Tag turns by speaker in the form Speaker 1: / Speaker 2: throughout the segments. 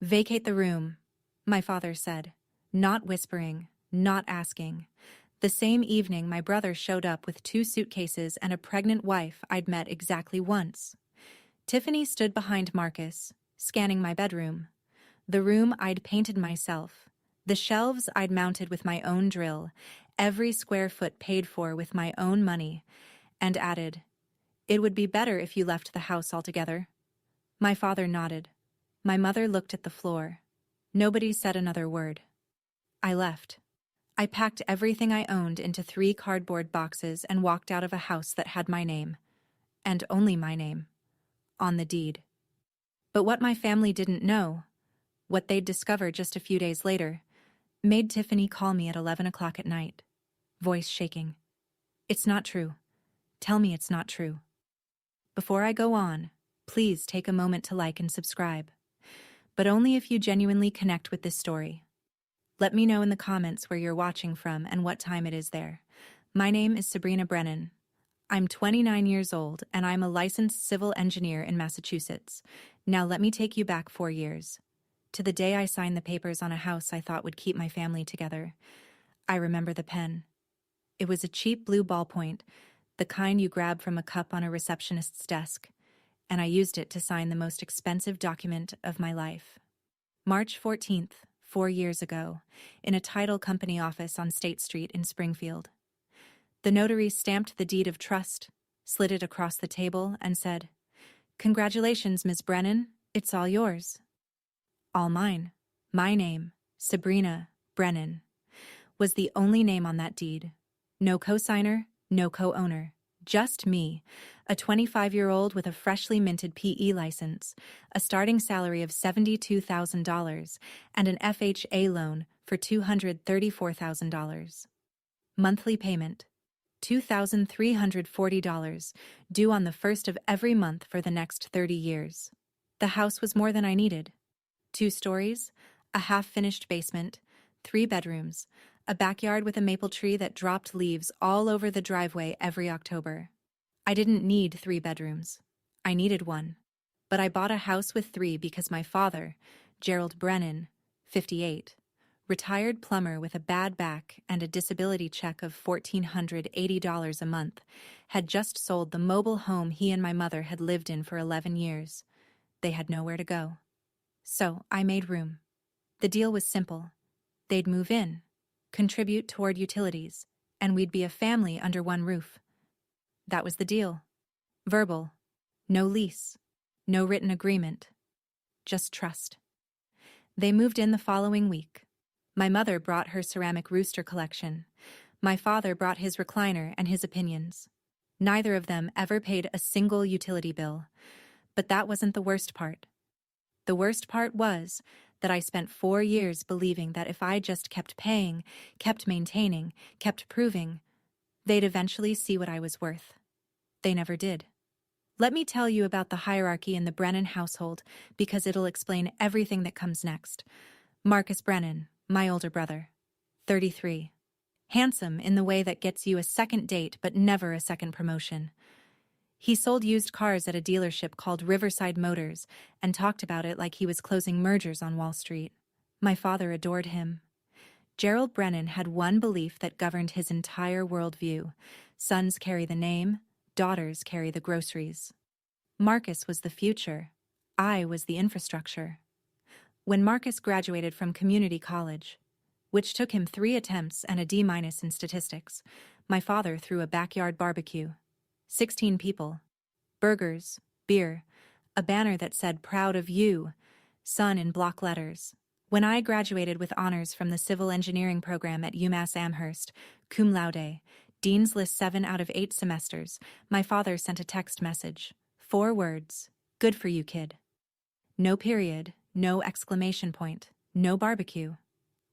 Speaker 1: Vacate the room, my father said, not whispering, not asking. The same evening, my brother showed up with 2 suitcases and a pregnant wife I'd met exactly once. Tiffany stood behind Marcus, scanning my bedroom. The room I'd painted myself. The shelves I'd mounted with my own drill. Every square foot paid for with my own money. And added, "It would be better if you left the house altogether." My father nodded. My mother looked at the floor. Nobody said another word. I left. I packed everything I owned into 3 cardboard boxes and walked out of a house that had my name, and only my name, on the deed. But what my family didn't know, what they'd discover just a few days later, made Tiffany call me at 11 o'clock at night, voice shaking. "It's not true. Tell me it's not true." Before I go on, please take a moment to like and subscribe. But only if you genuinely connect with this story. Let me know in the comments where you're watching from and what time it is there. My name is Sabrina Brennan. I'm 29 years old and I'm a licensed civil engineer in Massachusetts. Now let me take you back 4 years. To the day I signed the papers on a house I thought would keep my family together. I remember the pen. It was a cheap blue ballpoint, the kind you grab from a cup on a receptionist's desk, and I used it to sign the most expensive document of my life. March 14th, 4 years ago, in a title company office on State Street in Springfield. The notary stamped the deed of trust, slid it across the table, and said, "Congratulations, Ms. Brennan, it's all yours." All mine. My name, Sabrina Brennan, was the only name on that deed. No co-signer, no co-owner. Just me, a 25-year-old with a freshly minted PE license, a starting salary of $72,000, and an FHA loan for $234,000. Monthly payment, $2,340, due on the first of every month for the next 30 years. The house was more than I needed. 2 stories, a half-finished basement, 3 bedrooms, a backyard with a maple tree that dropped leaves all over the driveway every October. I didn't need 3 bedrooms. I needed 1. But I bought a house with 3 because my father, Gerald Brennan, 58, retired plumber with a bad back and a disability check of $1,480 a month, had just sold the mobile home he and my mother had lived in for 11 years. They had nowhere to go. So I made room. The deal was simple. They'd move in, contribute toward utilities, and we'd be a family under one roof. That was the deal. Verbal. No lease. No written agreement. Just trust. They moved in the following week. My mother brought her ceramic rooster collection. My father brought his recliner and his opinions. Neither of them ever paid a single utility bill. But that wasn't the worst part. The worst part was that I spent 4 years believing that if I just kept paying, kept maintaining, kept proving, they'd eventually see what I was worth. They never did. Let me tell you about the hierarchy in the Brennan household because it'll explain everything that comes next. Marcus Brennan, my older brother, 33. Handsome in the way that gets you a second date but never a second promotion. He sold used cars at a dealership called Riverside Motors and talked about it like he was closing mergers on Wall Street. My father adored him. Gerald Brennan had one belief that governed his entire worldview. Sons carry the name, daughters carry the groceries. Marcus was the future. I was the infrastructure. When Marcus graduated from community college, which took him 3 attempts and a D- in statistics, my father threw a backyard barbecue. 16 people, burgers, beer, a banner that said "Proud of You," son in block letters. When I graduated with honors from the civil engineering program at UMass Amherst, cum laude, Dean's List 7 out of 8 semesters, my father sent a text message. 4 words, "Good for you, kid." No period, no exclamation point, no barbecue.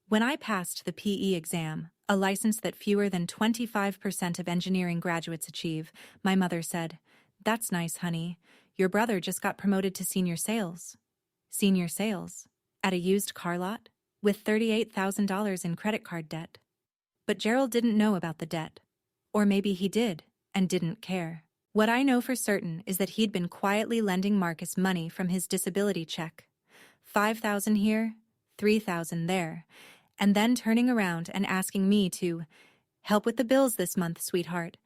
Speaker 1: When I passed the PE exam, a license that fewer than 25% of engineering graduates achieve, my mother said, "That's nice, honey. Your brother just got promoted to senior sales." Senior sales? At a used car lot? With $38,000 in credit card debt. But Gerald didn't know about the debt. Or maybe he did, and didn't care. What I know for certain is that he'd been quietly lending Marcus money from his disability check. 5,000 here, 3,000 there, and then turning around and asking me to help with the bills this month, sweetheart.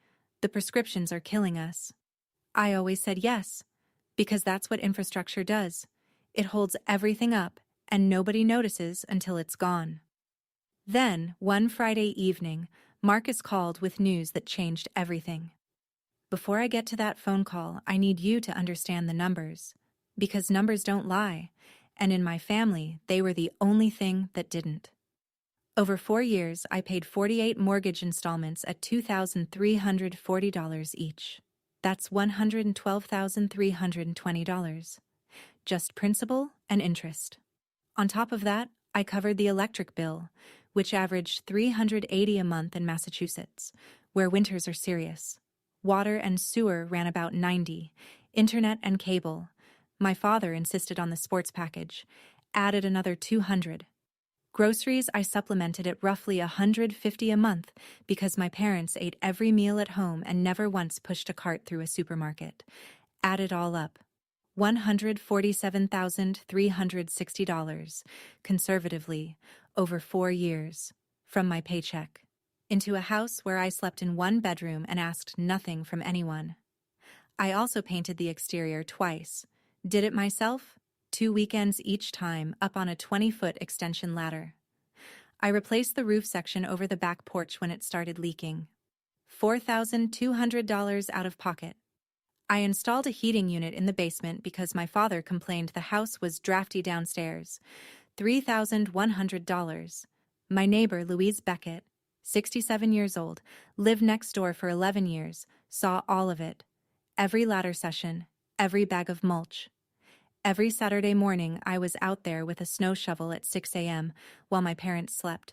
Speaker 1: The prescriptions are killing us. I always said yes, because that's what infrastructure does. It holds everything up, and nobody notices until it's gone. Then, one Friday evening, Marcus called with news that changed everything. Before I get to that phone call, I need you to understand the numbers, because numbers don't lie, and in my family, they were the only thing that didn't. Over 4 years, I paid 48 mortgage installments at $2,340 each. That's $112,320. Just principal and interest. On top of that, I covered the electric bill, which averaged $380 a month in Massachusetts, where winters are serious. Water and sewer ran about $90, internet and cable. My father insisted on the sports package, added another $200. Groceries I supplemented at roughly $150 a month because my parents ate every meal at home and never once pushed a cart through a supermarket. Add it all up. $147,360, conservatively, over 4 years, from my paycheck, into a house where I slept in one bedroom and asked nothing from anyone. I also painted the exterior twice. Did it myself? 2 weekends each time, up on a 20-foot extension ladder. I replaced the roof section over the back porch when it started leaking. $4,200 out of pocket. I installed a heating unit in the basement because my father complained the house was drafty downstairs. $3,100. My neighbor, Louise Vacate, 67 years old, lived next door for 11 years, saw all of it. Every ladder session, every bag of mulch. Every Saturday morning, I was out there with a snow shovel at 6 a.m. while my parents slept.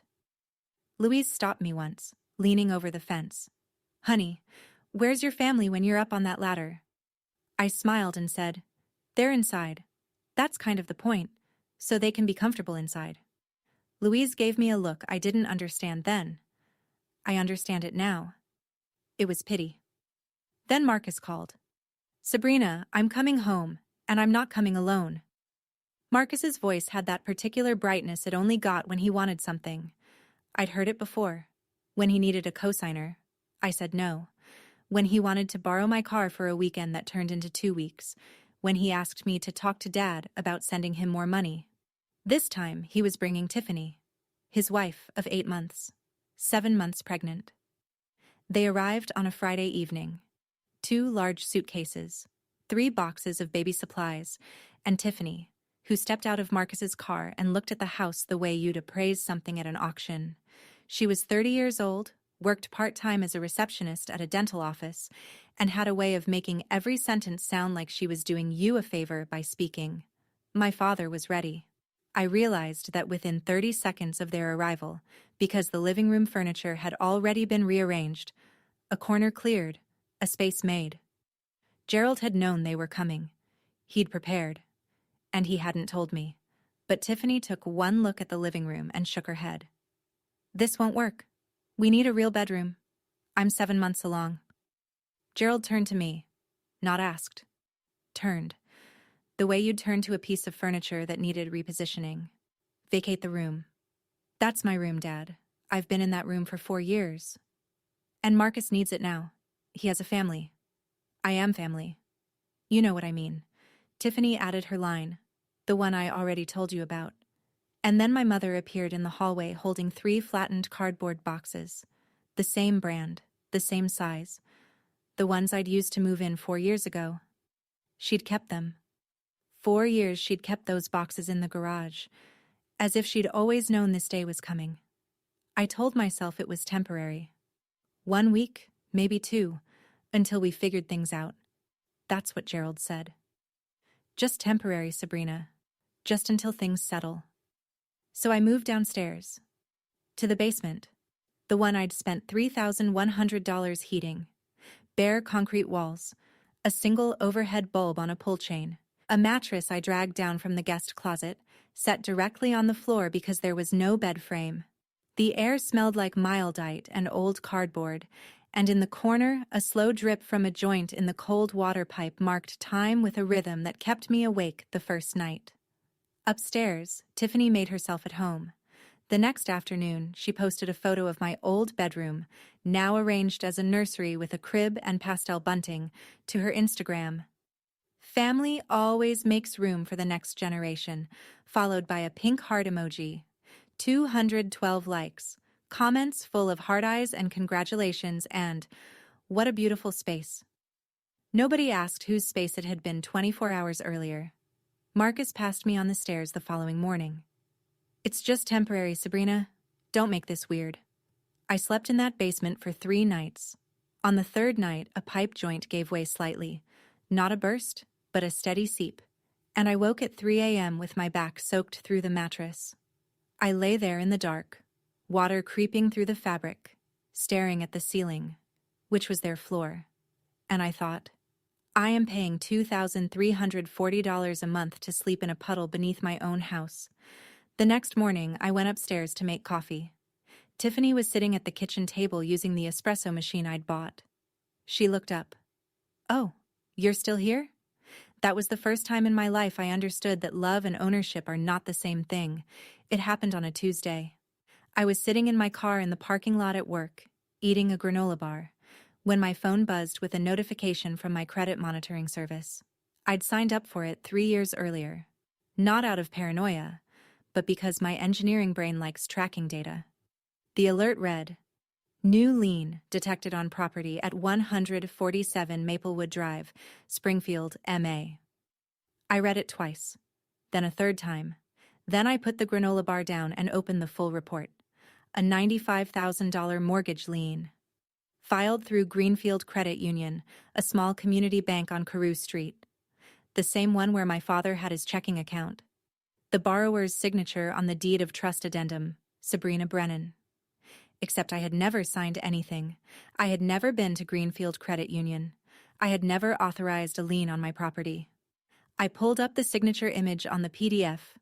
Speaker 1: Louise stopped me once, leaning over the fence. "Honey, where's your family when you're up on that ladder?" I smiled and said, "They're inside. That's kind of the point, so they can be comfortable inside." Louise gave me a look I didn't understand then. I understand it now. It was pity. Then Marcus called. "Sabrina, I'm coming home, and I'm not coming alone." Marcus's voice had that particular brightness it only got when he wanted something. I'd heard it before. When he needed a cosigner, I said no. When he wanted to borrow my car for a weekend that turned into 2 weeks. When he asked me to talk to Dad about sending him more money. This time, he was bringing Tiffany, his wife of 8 months, 7 months pregnant. They arrived on a Friday evening. 2 large suitcases, 3 boxes of baby supplies, and Tiffany, who stepped out of Marcus's car and looked at the house the way you'd appraise something at an auction. She was 30 years old, worked part-time as a receptionist at a dental office, and had a way of making every sentence sound like she was doing you a favor by speaking. My father was ready. I realized that within 30 seconds of their arrival, because the living room furniture had already been rearranged, a corner cleared, a space made. Gerald had known they were coming. He'd prepared. And he hadn't told me. But Tiffany took one look at the living room and shook her head. "This won't work. We need a real bedroom. I'm 7 months along." Gerald turned to me. Not asked. Turned. The way you'd turn to a piece of furniture that needed repositioning. "Vacate the room." "That's my room, Dad. I've been in that room for 4 years. And Marcus needs it now. He has a family. I am family. You know what I mean." Tiffany added her line, the one I already told you about. And then my mother appeared in the hallway holding 3 flattened cardboard boxes. The same brand, the same size. The ones I'd used to move in 4 years ago. She'd kept them. 4 years she'd kept those boxes in the garage, as if she'd always known this day was coming. I told myself it was temporary. 1 week, maybe 2, until we figured things out. That's what Gerald said. Just temporary, Sabrina. Just until things settle. So I moved downstairs. To the basement. The one I'd spent $3,100 heating. Bare concrete walls. A single overhead bulb on a pull chain. A mattress I dragged down from the guest closet, set directly on the floor because there was no bed frame. The air smelled like mildite and old cardboard, and in the corner, a slow drip from a joint in the cold water pipe marked time with a rhythm that kept me awake the first night. Upstairs, Tiffany made herself at home. The next afternoon, she posted a photo of my old bedroom, now arranged as a nursery with a crib and pastel bunting, to her Instagram. Family always makes room for the next generation, followed by a pink heart emoji. 212 likes, comments full of heart eyes and congratulations, and what a beautiful space. Nobody asked whose space it had been 24 hours earlier. Marcus passed me on the stairs the following morning. "It's just temporary, Sabrina. Don't make this weird." I slept in that basement for 3 nights. On the third night, a pipe joint gave way slightly. Not a burst, but a steady seep. And I woke at 3 a.m. with my back soaked through the mattress. I lay there in the dark, water creeping through the fabric, staring at the ceiling, which was their floor. And I thought, I am paying $2,340 a month to sleep in a puddle beneath my own house. The next morning, I went upstairs to make coffee. Tiffany was sitting at the kitchen table using the espresso machine I'd bought. She looked up. "Oh, you're still here?" That was the first time in my life I understood that love and ownership are not the same thing. It happened on a Tuesday. I was sitting in my car in the parking lot at work, eating a granola bar, when my phone buzzed with a notification from my credit monitoring service. I'd signed up for it 3 years earlier. Not out of paranoia, but because my engineering brain likes tracking data. The alert read, "New lien detected on property at 147 Maplewood Drive, Springfield, MA." I read it twice, then a third time. Then I put the granola bar down and opened the full report. A $95,000 mortgage lien. Filed through Greenfield Credit Union, a small community bank on Carew Street. The same one where my father had his checking account. The borrower's signature on the deed of trust addendum, Sabrina Brennan. Except I had never signed anything. I had never been to Greenfield Credit Union. I had never authorized a lien on my property. I pulled up the signature image on the PDF.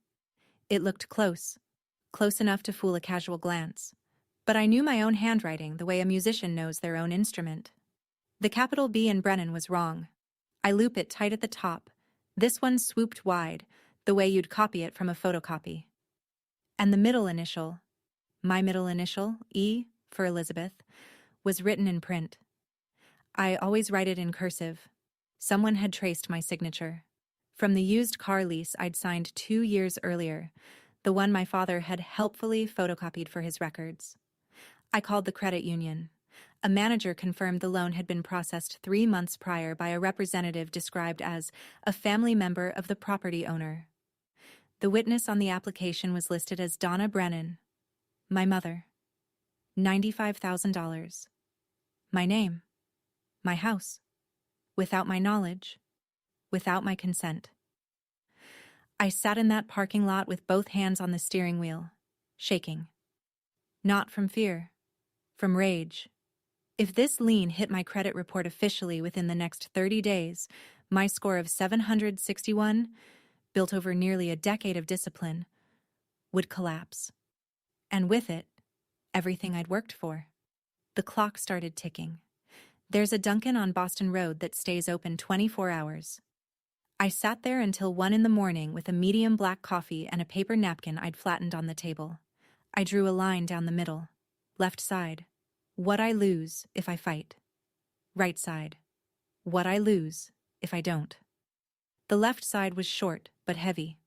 Speaker 1: It looked close enough to fool a casual glance. But I knew my own handwriting the way a musician knows their own instrument. The capital B in Brennan was wrong. I loop it tight at the top. This one swooped wide, the way you'd copy it from a photocopy. And the middle initial, my middle initial, E for Elizabeth, was written in print. I always write it in cursive. Someone had traced my signature. From the used car lease I'd signed 2 years earlier, the one my father had helpfully photocopied for his records. I called the credit union. A manager confirmed the loan had been processed 3 months prior by a representative described as a family member of the property owner. The witness on the application was listed as Donna Brennan, my mother. $95,000. My name. My house. Without my knowledge. Without my consent. I sat in that parking lot with both hands on the steering wheel, shaking. Not from fear. From rage. If this lien hit my credit report officially within the next 30 days, my score of 761, built over nearly a decade of discipline, would collapse. And with it, everything I'd worked for. The clock started ticking. There's a Dunkin' on Boston Road that stays open 24 hours. I sat there until 1 in the morning with a medium black coffee and a paper napkin I'd flattened on the table. I drew a line down the middle. Left side. What I lose if I fight. Right side. What I lose if I don't. The left side was short but heavy.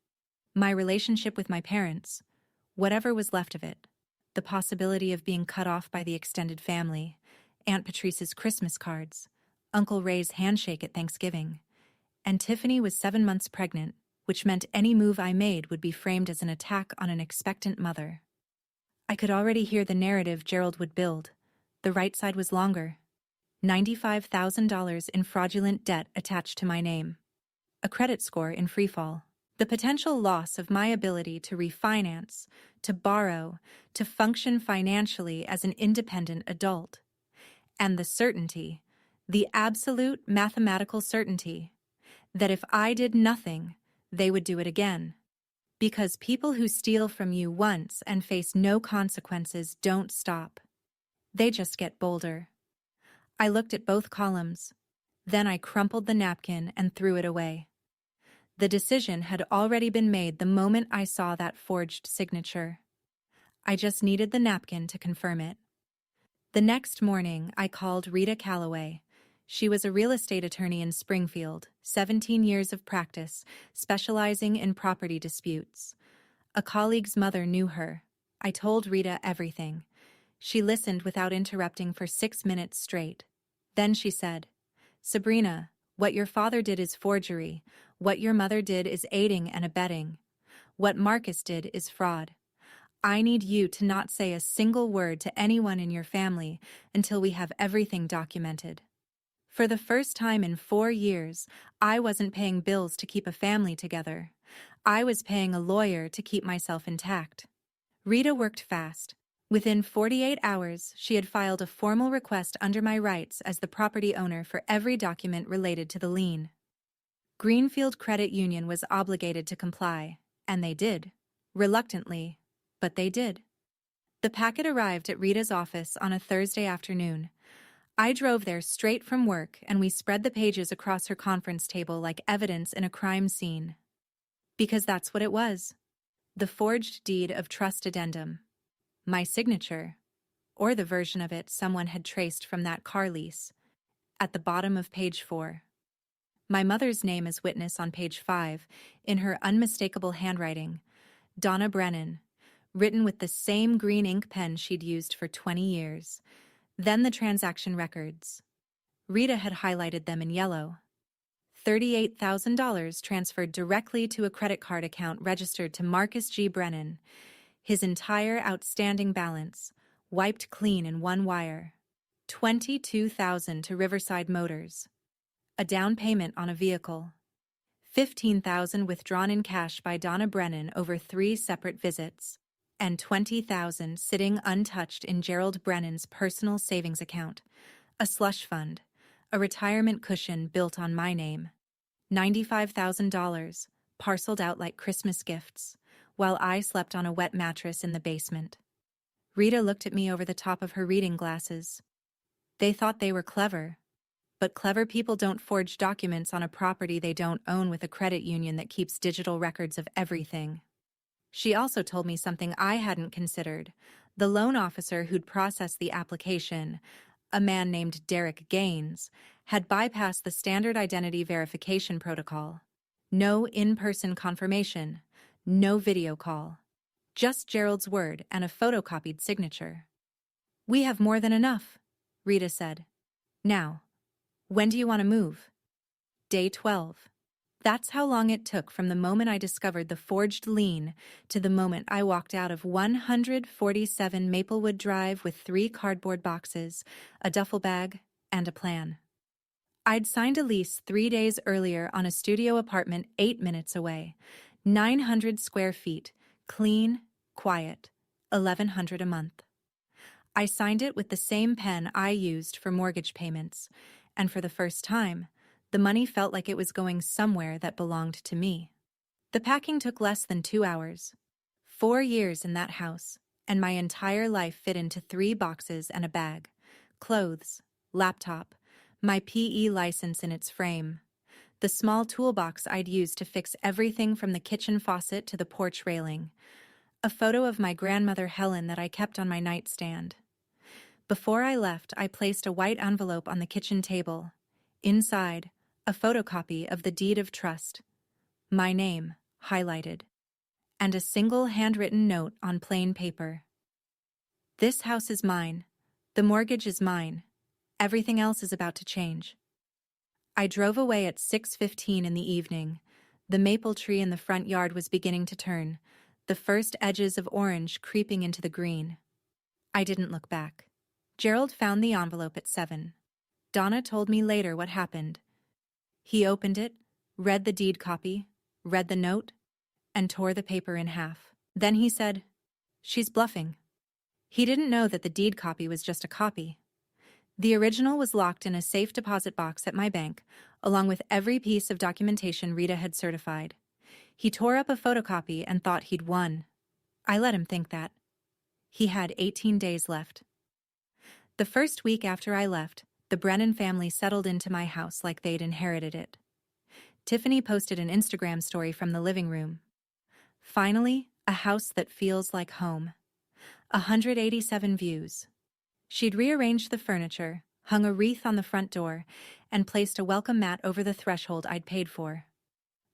Speaker 1: My relationship with my parents, whatever was left of it. The possibility of being cut off by the extended family, Aunt Patrice's Christmas cards, Uncle Ray's handshake at Thanksgiving. And Tiffany was 7 months pregnant, which meant any move I made would be framed as an attack on an expectant mother. I could already hear the narrative Gerald would build. The right side was longer. $95,000 in fraudulent debt attached to my name. A credit score in freefall. The potential loss of my ability to refinance, to borrow, to function financially as an independent adult. And the certainty, the absolute mathematical certainty, that if I did nothing, they would do it again. Because people who steal from you once and face no consequences don't stop. They just get bolder. I looked at both columns. Then I crumpled the napkin and threw it away. The decision had already been made the moment I saw that forged signature. I just needed the napkin to confirm it. The next morning, I called Rita Calloway. She was a real estate attorney in Springfield, 17 years of practice, specializing in property disputes. A colleague's mother knew her. I told Rita everything. She listened without interrupting for 6 minutes straight. Then she said, "Sabrina, what your father did is forgery. What your mother did is aiding and abetting. What Marcus did is fraud. I need you to not say a single word to anyone in your family until we have everything documented." For the first time in 4 years, I wasn't paying bills to keep a family together. I was paying a lawyer to keep myself intact. Rita worked fast. Within 48 hours, she had filed a formal request under my rights as the property owner for every document related to the lien. Greenfield Credit Union was obligated to comply, and they did. Reluctantly, but they did. The packet arrived at Rita's office on a Thursday afternoon. I drove there straight from work, and we spread the pages across her conference table like evidence in a crime scene. Because that's what it was. The forged deed of trust addendum. My signature, or the version of it someone had traced from that car lease, at the bottom of page 4. My mother's name as witness on page 5, in her unmistakable handwriting, Donna Brennan, written with the same green ink pen she'd used for 20 years. Then the transaction records. Rita had highlighted them in yellow. $38,000 transferred directly to a credit card account registered to Marcus G. Brennan. His entire outstanding balance, wiped clean in one wire. $22,000 to Riverside Motors. A down payment on a vehicle. $15,000 withdrawn in cash by Donna Brennan over 3 separate visits. And $20,000 sitting untouched in Gerald Brennan's personal savings account, a slush fund, a retirement cushion built on my name. $95,000, parceled out like Christmas gifts, while I slept on a wet mattress in the basement. Rita looked at me over the top of her reading glasses. They thought they were clever. But clever people don't forge documents on a property they don't own with a credit union that keeps digital records of everything. She also told me something I hadn't considered. The loan officer who'd processed the application, a man named Derek Gaines, had bypassed the standard identity verification protocol. No in-person confirmation, no video call. Just Gerald's word and a photocopied signature. "We have more than enough," Rita said. "Now, when do you want to move?" Day 12. That's how long it took from the moment I discovered the forged lien to the moment I walked out of 147 Maplewood Drive with 3 cardboard boxes, a duffel bag, and a plan. I'd signed a lease 3 days earlier on a studio apartment 8 minutes away, 900 square feet, clean, quiet, $1,100 a month. I signed it with the same pen I used for mortgage payments, and for the first time, the money felt like it was going somewhere that belonged to me. The packing took less than 2 hours. 4 years in that house, and my entire life fit into 3 boxes and a bag. Clothes, laptop, my PE license in its frame, the small toolbox I'd used to fix everything from the kitchen faucet to the porch railing, a photo of my grandmother Helen that I kept on my nightstand. Before I left, I placed a white envelope on the kitchen table. Inside, a photocopy of the deed of trust, my name, highlighted, and a single handwritten note on plain paper. "This house is mine. The mortgage is mine. Everything else is about to change." I drove away at 6:15 in the evening. The maple tree in the front yard was beginning to turn, the first edges of orange creeping into the green. I didn't look back. Gerald found the envelope at 7. Donna told me later what happened. He opened it, read the deed copy, read the note, and tore the paper in half. Then he said, "She's bluffing." He didn't know that the deed copy was just a copy. The original was locked in a safe deposit box at my bank, along with every piece of documentation Rita had certified. He tore up a photocopy and thought he'd won. I let him think that. He had 18 days left. The first week after I left, the Brennan family settled into my house like they'd inherited it. Tiffany posted an Instagram story from the living room. Finally, a house that feels like home. 187 views. She'd rearranged the furniture, hung a wreath on the front door, and placed a welcome mat over the threshold I'd paid for.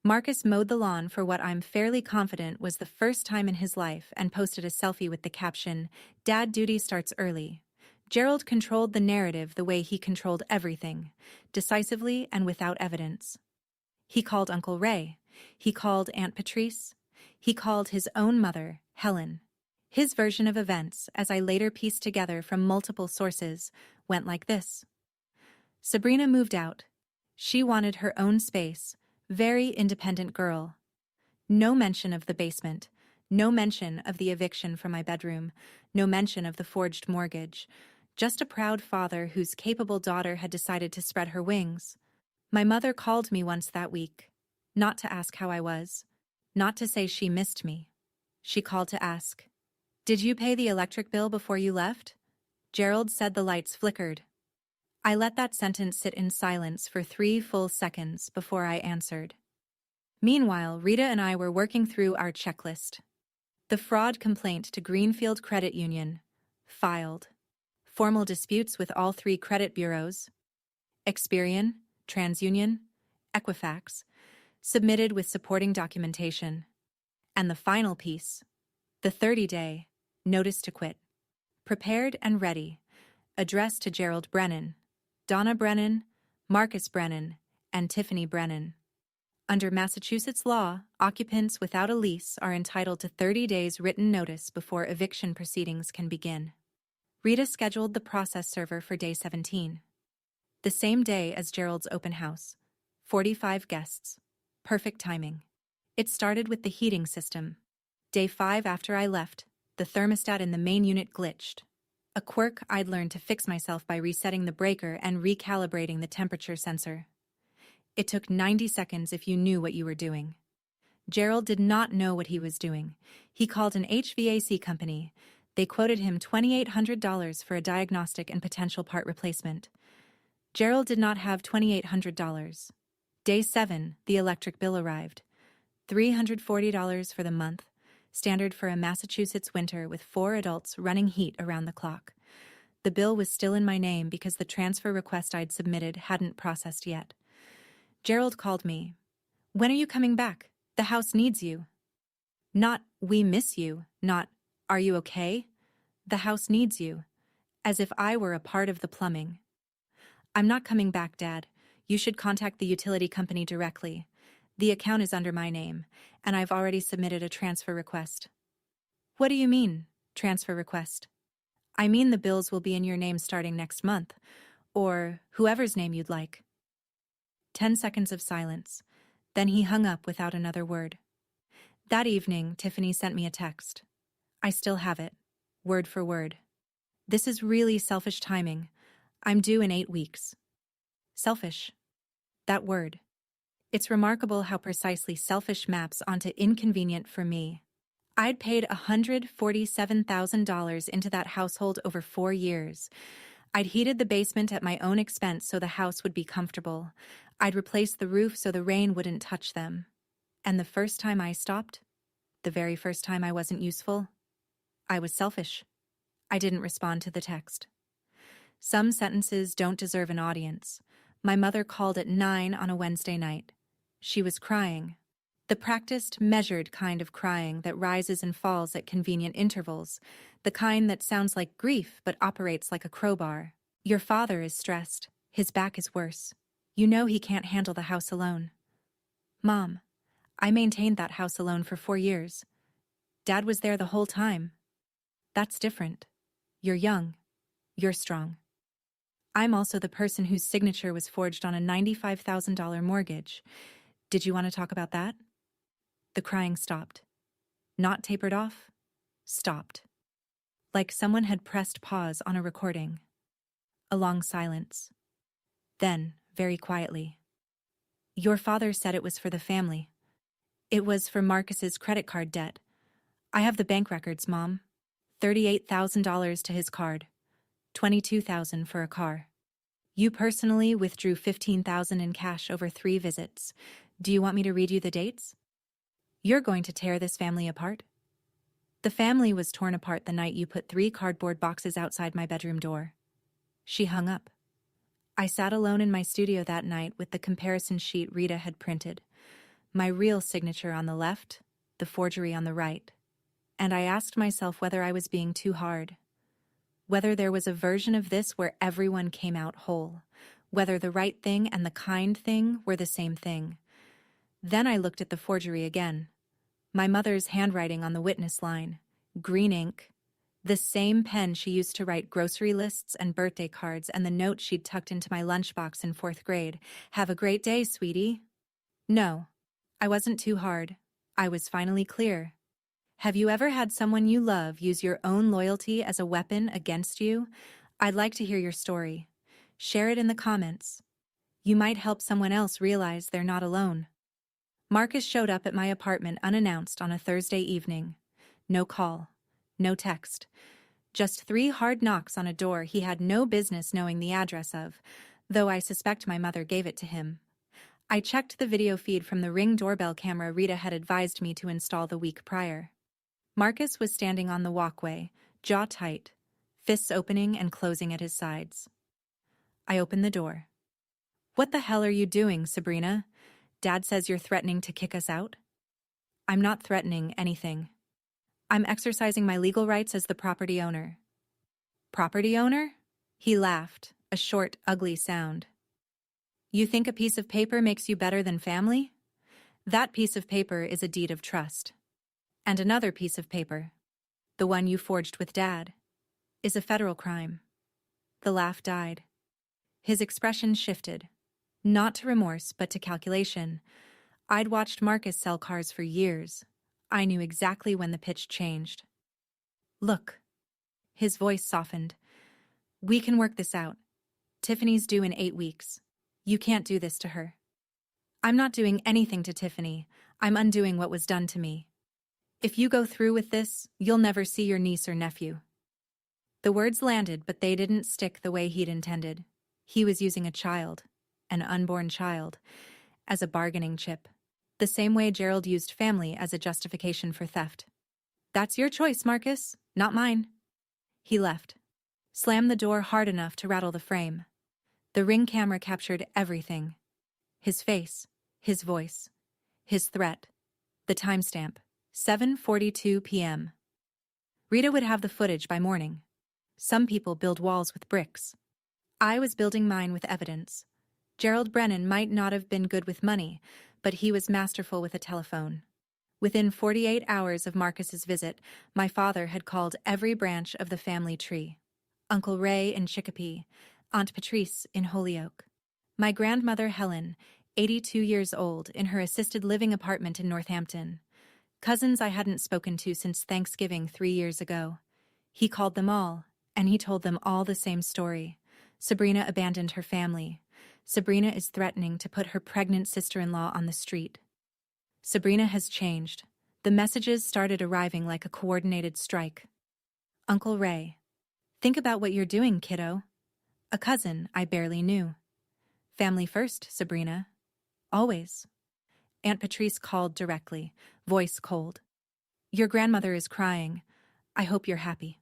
Speaker 1: Marcus mowed the lawn for what I'm fairly confident was the first time in his life and posted a selfie with the caption, "Dad duty starts early." Gerald controlled the narrative the way he controlled everything, decisively and without evidence. He called Uncle Ray. He called Aunt Patrice. He called his own mother, Helen. His version of events, as I later pieced together from multiple sources, went like this. Sabrina moved out. She wanted her own space, very independent girl. No mention of the basement, no mention of the eviction from my bedroom, no mention of the forged mortgage, just a proud father whose capable daughter had decided to spread her wings. My mother called me once that week, not to ask how I was, not to say she missed me. She called to ask, "Did you pay the electric bill before you left?" Gerald said the lights flickered. I let that sentence sit in silence for 3 full seconds before I answered. Meanwhile, Rita and I were working through our checklist. The fraud complaint to Greenfield Credit Union. Filed. Formal disputes with all 3 credit bureaus. Experian, TransUnion, Equifax. Submitted with supporting documentation. And the final piece. The 30-day notice to quit. Prepared and ready. Addressed to Gerald Brennan, Donna Brennan, Marcus Brennan, and Tiffany Brennan. Under Massachusetts law, occupants without a lease are entitled to 30 days written notice before eviction proceedings can begin. Rita scheduled the process server for day 17. The same day as Gerald's open house. 45 guests. Perfect timing. It started with the heating system. Day 5 after I left, the thermostat in the main unit glitched. A quirk I'd learned to fix myself by resetting the breaker and recalibrating the temperature sensor. It took 90 seconds if you knew what you were doing. Gerald did not know what he was doing. He called an HVAC company. They quoted him $2,800 for a diagnostic and potential part replacement. Gerald did not have $2,800. Day 7, the electric bill arrived. $340 for the month. Standard for a Massachusetts winter with 4 adults running heat around the clock. The bill was still in my name because the transfer request I'd submitted hadn't processed yet. Gerald called me. "When are you coming back? The house needs you." Not, "We miss you," not, "Are you okay?" "The house needs you." As if I were a part of the plumbing. "I'm not coming back, Dad. You should contact the utility company directly. The account is under my name, and I've already submitted a transfer request." "What do you mean, transfer request?" "I mean the bills will be in your name starting next month, or whoever's name you'd like." 10 seconds of silence. Then he hung up without another word. That evening, Tiffany sent me a text. I still have it, word for word. "This is really selfish timing. I'm due in 8 weeks." Selfish. That word. It's remarkable how precisely selfish maps onto inconvenient for me. I'd paid $147,000 into that household over 4 years. I'd heated the basement at my own expense so the house would be comfortable. I'd replaced the roof so the rain wouldn't touch them. And the first time I stopped, the very first time I wasn't useful, I was selfish. I didn't respond to the text. Some sentences don't deserve an audience. My mother called at 9 on a Wednesday night. She was crying. The practiced, measured kind of crying that rises and falls at convenient intervals, the kind that sounds like grief but operates like a crowbar. "Your father is stressed. His back is worse. You know he can't handle the house alone." "Mom, I maintained that house alone for 4 years. Dad was there the whole time." "That's different. You're young. You're strong." "I'm also the person whose signature was forged on a $95,000 mortgage. Did you want to talk about that?" The crying stopped. Not tapered off. Stopped. Like someone had pressed pause on a recording. A long silence. Then, very quietly. "Your father said it was for the family. It was for Marcus's credit card debt. I have the bank records, Mom. $38,000 to his card. $22,000 for a car. You personally withdrew $15,000 in cash over 3 visits. Do you want me to read you the dates? You're going to tear this family apart. The family was torn apart the night you put 3 cardboard boxes outside my bedroom door. She hung up. I sat alone in my studio that night with the comparison sheet Rita had printed. My real signature on the left, the forgery on the right. And I asked myself whether I was being too hard. Whether there was a version of this where everyone came out whole. Whether the right thing and the kind thing were the same thing. Then I looked at the forgery again. My mother's handwriting on the witness line. Green ink. The same pen she used to write grocery lists and birthday cards, and the note she'd tucked into my lunchbox in 4th grade. Have a great day, sweetie. No, I wasn't too hard. I was finally clear. Have you ever had someone you love use your own loyalty as a weapon against you? I'd like to hear your story. Share it in the comments. You might help someone else realize they're not alone. Marcus showed up at my apartment unannounced on a Thursday evening. No call, no text. Just 3 hard knocks on a door he had no business knowing the address of, though I suspect my mother gave it to him. I checked the video feed from the Ring doorbell camera Rita had advised me to install the week prior. Marcus was standing on the walkway, jaw tight, fists opening and closing at his sides. I opened the door. What the hell are you doing, Sabrina? Dad says you're threatening to kick us out? I'm not threatening anything. I'm exercising my legal rights as the property owner. Property owner? He laughed, a short, ugly sound. You think a piece of paper makes you better than family? That piece of paper is a deed of trust. And another piece of paper, the one you forged with Dad, is a federal crime. The laugh died. His expression shifted, not to remorse but to calculation. I'd watched Marcus sell cars for years. I knew exactly when the pitch changed. Look. His voice softened. We can work this out. Tiffany's due in 8 weeks. You can't do this to her. I'm not doing anything to Tiffany. I'm undoing what was done to me. If you go through with this, you'll never see your niece or nephew. The words landed, but they didn't stick the way he'd intended. He was using a child, an unborn child, as a bargaining chip. The same way Gerald used family as a justification for theft. That's your choice, Marcus, not mine. He left. Slammed the door hard enough to rattle the frame. The Ring camera captured everything. His face, his voice, his threat, the timestamp, 7:42 p.m. Rita would have the footage by morning. Some people build walls with bricks. I was building mine with evidence. Gerald Brennan might not have been good with money, but he was masterful with a telephone. Within 48 hours of Marcus's visit, my father had called every branch of the family tree. Uncle Ray in Chicopee, Aunt Patrice in Holyoke. My grandmother Helen, 82 years old, in her assisted living apartment in Northampton. Cousins I hadn't spoken to since Thanksgiving 3 years ago. He called them all, and he told them all the same story. Sabrina abandoned her family. Sabrina is threatening to put her pregnant sister-in-law on the street. Sabrina has changed. The messages started arriving like a coordinated strike. Uncle Ray. Think about what you're doing, kiddo. A cousin I barely knew. Family first, Sabrina. Always. Aunt Patrice called directly, voice cold. Your grandmother is crying. I hope you're happy.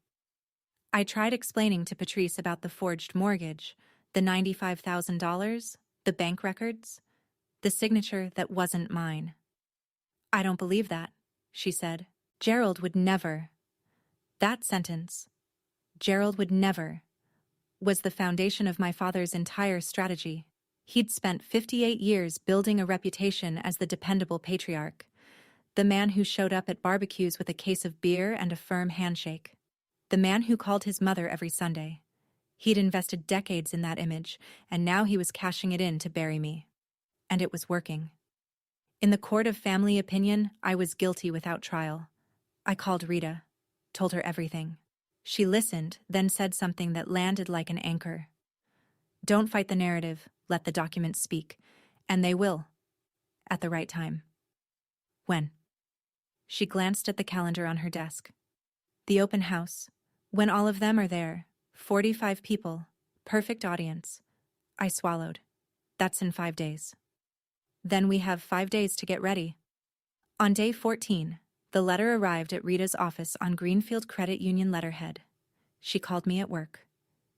Speaker 1: I tried explaining to Patrice about the forged mortgage, the $95,000, the bank records, the signature that wasn't mine. I don't believe that, she said. Gerald would never. That sentence, Gerald would never, was the foundation of my father's entire strategy. He'd spent 58 years building a reputation as the dependable patriarch, the man who showed up at barbecues with a case of beer and a firm handshake, the man who called his mother every Sunday. He'd invested decades in that image, and now he was cashing it in to bury me. And it was working. In the court of family opinion, I was guilty without trial. I called Rita, told her everything. She listened, then said something that landed like an anchor. Don't fight the narrative, let the documents speak. And they will. At the right time. When? She glanced at the calendar on her desk. The open house. When all of them are there. 45 people. Perfect audience. I swallowed. That's in 5 days. Then we have 5 days to get ready. On day 14, the letter arrived at Rita's office on Greenfield Credit Union letterhead. She called me at work.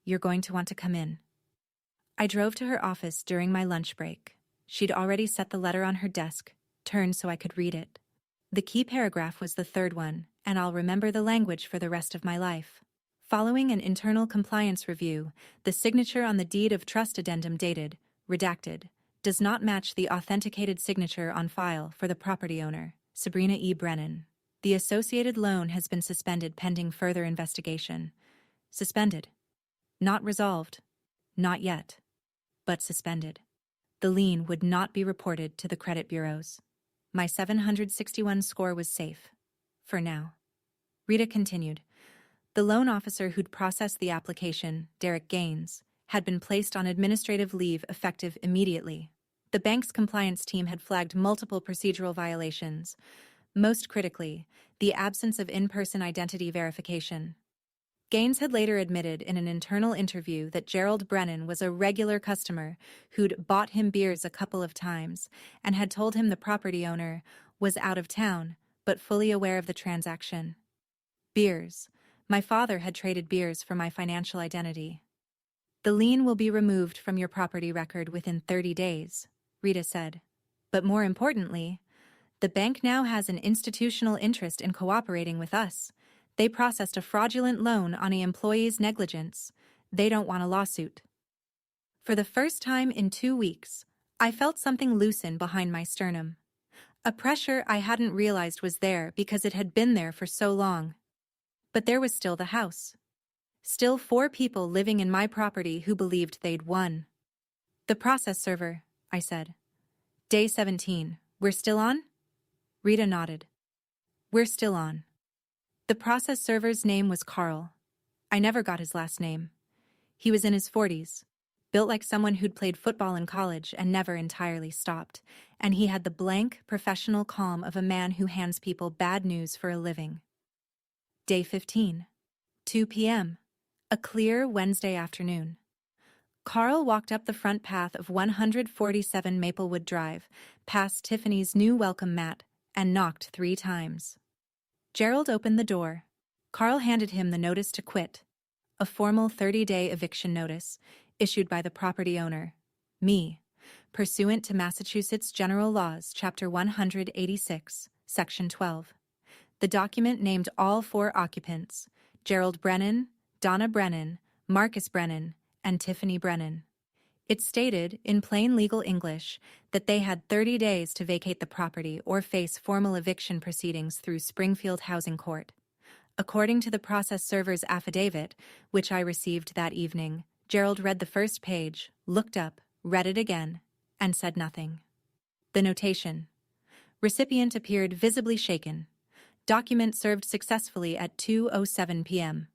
Speaker 1: You're going to want to come in. I drove to her office during my lunch break. She'd already set the letter on her desk, turned so I could read it. The key paragraph was the third one, and I'll remember the language for the rest of my life. Following an internal compliance review, the signature on the deed of trust addendum dated, redacted, does not match the authenticated signature on file for the property owner, Sabrina E. Brennan. The associated loan has been suspended pending further investigation. Suspended. Not resolved. Not yet. But suspended. The lien would not be reported to the credit bureaus. My 761 score was safe. For now. Rita continued. The loan officer who'd processed the application, Derek Gaines, had been placed on administrative leave effective immediately. The bank's compliance team had flagged multiple procedural violations. Most critically, the absence of in-person identity verification. Gaines had later admitted in an internal interview that Gerald Brennan was a regular customer who'd bought him beers a couple of times and had told him the property owner was out of town but fully aware of the transaction. Beers. My father had traded beers for my financial identity. The lien will be removed from your property record within 30 days, Rita said. But more importantly, the bank now has an institutional interest in cooperating with us. They processed a fraudulent loan on an employee's negligence. They don't want a lawsuit. For the first time in 2 weeks, I felt something loosen behind my sternum. A pressure I hadn't realized was there because it had been there for so long. But there was still the house. Still 4 people living in my property who believed they'd won. The process server, I said. Day 17. We're still on? Rita nodded. We're still on. The process server's name was Carl. I never got his last name. He was in his 40s, built like someone who'd played football in college and never entirely stopped, and he had the blank, professional calm of a man who hands people bad news for a living. Day 15. 2 p.m. A clear Wednesday afternoon. Carl walked up the front path of 147 Maplewood Drive, past Tiffany's new welcome mat, and knocked 3 times. Gerald opened the door. Carl handed him the notice to quit, a formal 30-day eviction notice issued by the property owner, me, pursuant to Massachusetts General Laws, Chapter 186, Section 12. The document named all 4 occupants, Gerald Brennan, Donna Brennan, Marcus Brennan, and Tiffany Brennan. It stated, in plain legal English, that they had 30 days to vacate the property or face formal eviction proceedings through Springfield Housing Court. According to the process server's affidavit, which I received that evening, Gerald read the first page, looked up, read it again, and said nothing. The notation. Recipient appeared visibly shaken. Document served successfully at 2:07 p.m.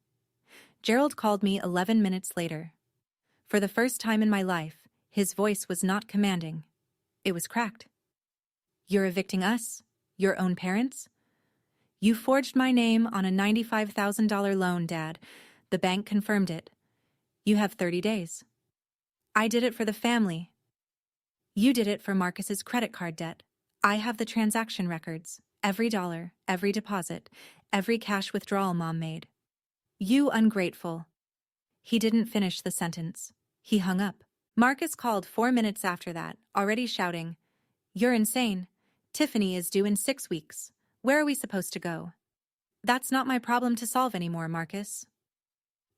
Speaker 1: Gerald called me 11 minutes later. For the first time in my life, his voice was not commanding. It was cracked. You're evicting us? Your own parents? You forged my name on a $95,000 loan, Dad. The bank confirmed it. You have 30 days. I did it for the family. You did it for Marcus's credit card debt. I have the transaction records, every dollar, every deposit, every cash withdrawal Mom made. You ungrateful. He didn't finish the sentence. He hung up. Marcus called 4 minutes after that, already shouting, You're insane. Tiffany is due in 6 weeks. Where are we supposed to go? That's not my problem to solve anymore, Marcus.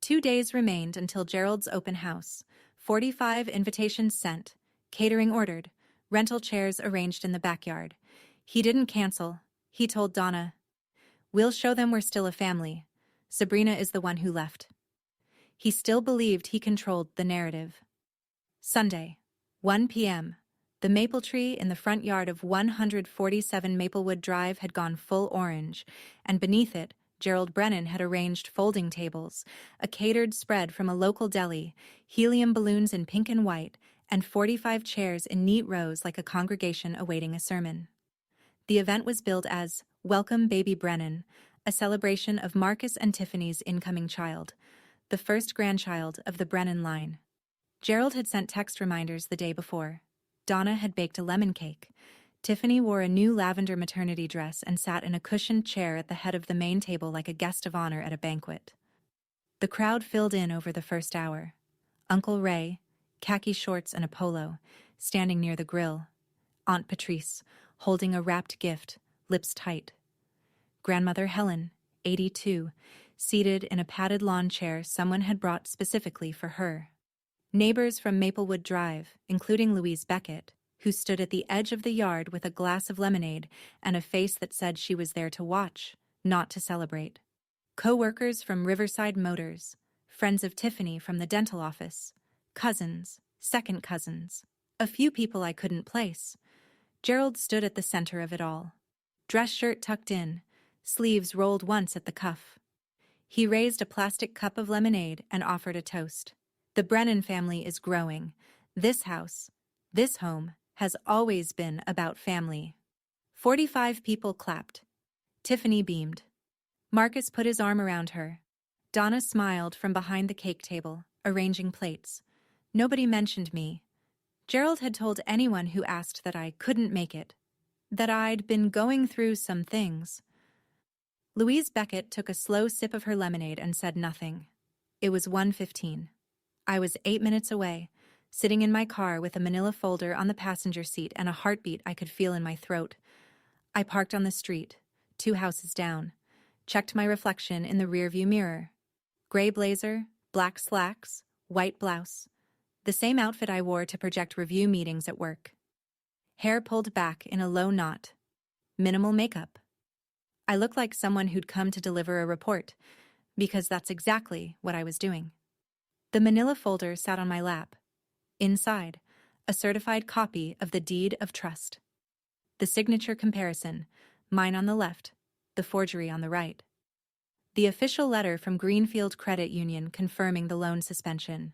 Speaker 1: 2 days remained until Gerald's open house. 45 invitations sent, catering ordered, rental chairs arranged in the backyard. He didn't cancel. He told Donna, We'll show them we're still a family. Sabrina is the one who left. He still believed he controlled the narrative. Sunday, 1 p.m. The maple tree in the front yard of 147 Maplewood Drive had gone full orange, and beneath it, Gerald Brennan had arranged folding tables, a catered spread from a local deli, helium balloons in pink and white, and 45 chairs in neat rows like a congregation awaiting a sermon. The event was billed as Welcome Baby Brennan, a celebration of Marcus and Tiffany's incoming child, the first grandchild of the Brennan line. Gerald had sent text reminders the day before. Donna had baked a lemon cake. Tiffany wore a new lavender maternity dress and sat in a cushioned chair at the head of the main table like a guest of honor at a banquet. The crowd filled in over the first hour. Uncle Ray, khaki shorts and a polo, standing near the grill. Aunt Patrice, holding a wrapped gift, lips tight. Grandmother Helen, 82, seated in a padded lawn chair someone had brought specifically for her. Neighbors from Maplewood Drive, including Louise Beckett, who stood at the edge of the yard with a glass of lemonade and a face that said she was there to watch, not to celebrate. Co-workers from Riverside Motors, friends of Tiffany from the dental office, cousins, second cousins, a few people I couldn't place. Gerald stood at the center of it all. Dress shirt tucked in, sleeves rolled once at the cuff. He raised a plastic cup of lemonade and offered a toast. The Brennan family is growing. This house, this home, has always been about family. 45 people clapped. Tiffany beamed. Marcus put his arm around her. Donna smiled from behind the cake table, arranging plates. Nobody mentioned me. Gerald had told anyone who asked that I couldn't make it, that I'd been going through some things. Louise Beckett took a slow sip of her lemonade and said nothing. It was 1:15. I was 8 minutes away, sitting in my car with a manila folder on the passenger seat and a heartbeat I could feel in my throat. I parked on the street, 2 houses down, checked my reflection in the rearview mirror. Gray blazer, black slacks, white blouse. The same outfit I wore to project review meetings at work. Hair pulled back in a low knot. Minimal makeup. I looked like someone who'd come to deliver a report, because that's exactly what I was doing. The manila folder sat on my lap. Inside, a certified copy of the deed of trust. The signature comparison, mine on the left, the forgery on the right. The official letter from Greenfield Credit Union confirming the loan suspension,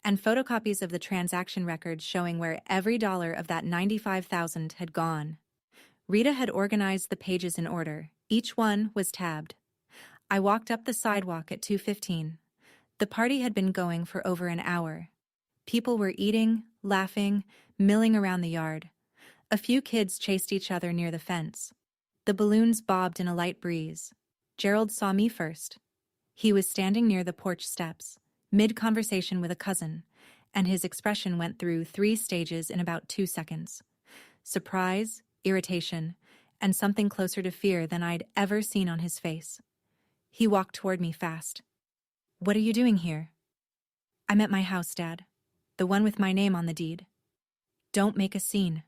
Speaker 1: and photocopies of the transaction records showing where every dollar of that $95,000 had gone. Rita had organized the pages in order. Each one was tabbed. I walked up the sidewalk at 2:15. The party had been going for over an hour. People were eating, laughing, milling around the yard. A few kids chased each other near the fence. The balloons bobbed in a light breeze. Gerald saw me first. He was standing near the porch steps, mid-conversation with a cousin, and his expression went through 3 stages in about 2 seconds. Surprise, irritation, and something closer to fear than I'd ever seen on his face. He walked toward me fast. "What are you doing here?" "I'm at my house, Dad. The one with my name on the deed." "Don't make a scene.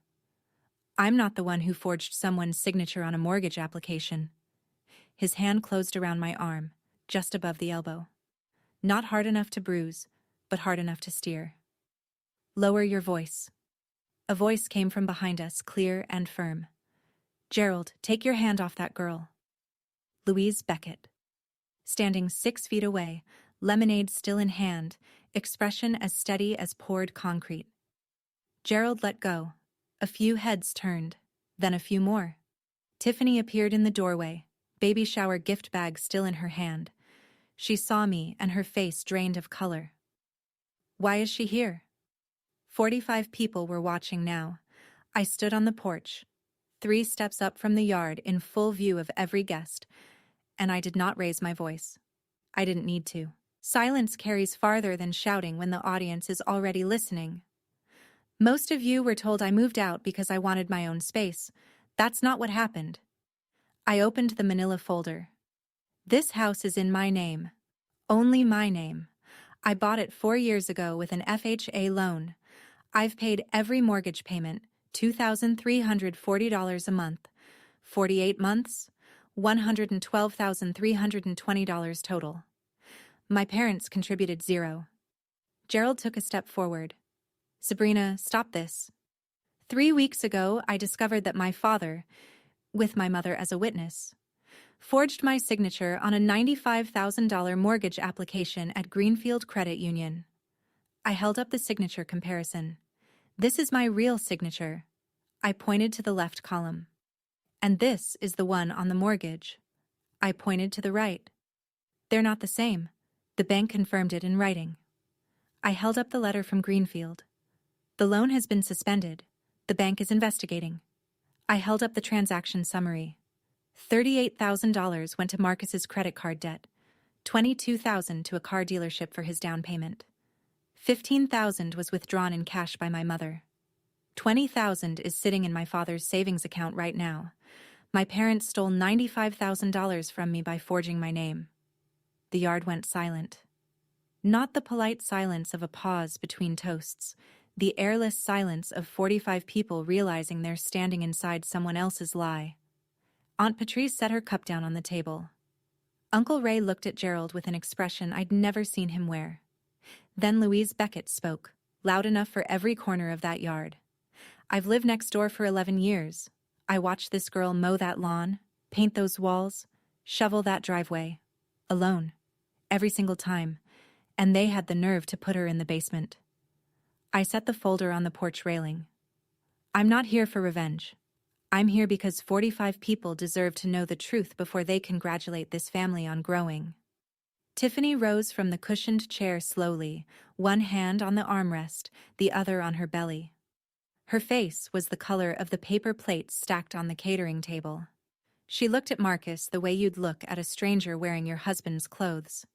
Speaker 1: I'm not the one who forged someone's signature on a mortgage application." His hand closed around my arm, just above the elbow. Not hard enough to bruise, but hard enough to steer. "Lower your voice." A voice came from behind us, clear and firm. "Gerald, take your hand off that girl." Louise Beckett. Standing 6 feet away, lemonade still in hand, expression as steady as poured concrete. Gerald let go. A few heads turned, then a few more. Tiffany appeared in the doorway, baby shower gift bag still in her hand. She saw me and her face drained of color. Why is she here? 45 people were watching now. I stood on the porch, 3 steps up from the yard in full view of every guest, and I did not raise my voice. I didn't need to. Silence carries farther than shouting when the audience is already listening. Most of you were told I moved out because I wanted my own space. That's not what happened. I opened the manila folder. This house is in my name. Only my name. I bought it 4 years ago with an FHA loan. I've paid every mortgage payment, $2,340 a month. 48 months, $112,320 total. My parents contributed $0. Gerald took a step forward. "Sabrina, stop this. 3 weeks ago, I discovered that my father, with my mother as a witness, forged my signature on a $95,000 mortgage application at Greenfield Credit Union." I held up the signature comparison. "This is my real signature." I pointed to the left column. "And this is the one on the mortgage." I pointed to the right. "They're not the same." The bank confirmed it in writing. I held up the letter from Greenfield. "The loan has been suspended. The bank is investigating. I held up the transaction summary. $38,000 went to Marcus's credit card debt, $22,000 to a car dealership for his down payment. $15,000 was withdrawn in cash by my mother. $20,000 is sitting in my father's savings account right now. My parents stole $95,000 from me by forging my name. The yard went silent. Not the polite silence of a pause between toasts, the airless silence of 45 people realizing they're standing inside someone else's lie. Aunt Patrice set her cup down on the table. Uncle Ray looked at Gerald with an expression I'd never seen him wear. Then Louise Beckett spoke, loud enough for every corner of that yard. I've lived next door for 11 years. I watched this girl mow that lawn, paint those walls, shovel that driveway. Alone. Every single time. And they had the nerve to put her in the basement. I set the folder on the porch railing. I'm not here for revenge. I'm here because 45 people deserve to know the truth before they congratulate this family on growing. Tiffany rose from the cushioned chair slowly, one hand on the armrest, the other on her belly. Her face was the color of the paper plates stacked on the catering table. She looked at Marcus the way you'd look at a stranger wearing your husband's clothes.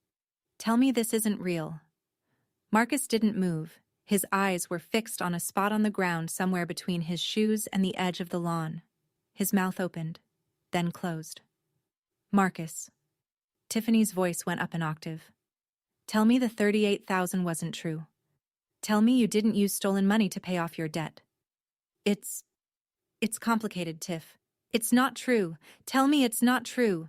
Speaker 1: Tell me this isn't real. Marcus didn't move. His eyes were fixed on a spot on the ground somewhere between his shoes and the edge of the lawn. His mouth opened, then closed. Marcus. Tiffany's voice went up an octave. Tell me the $38,000 wasn't true. Tell me you didn't use stolen money to pay off your debt. It's complicated, Tiff. It's not true. Tell me it's not true.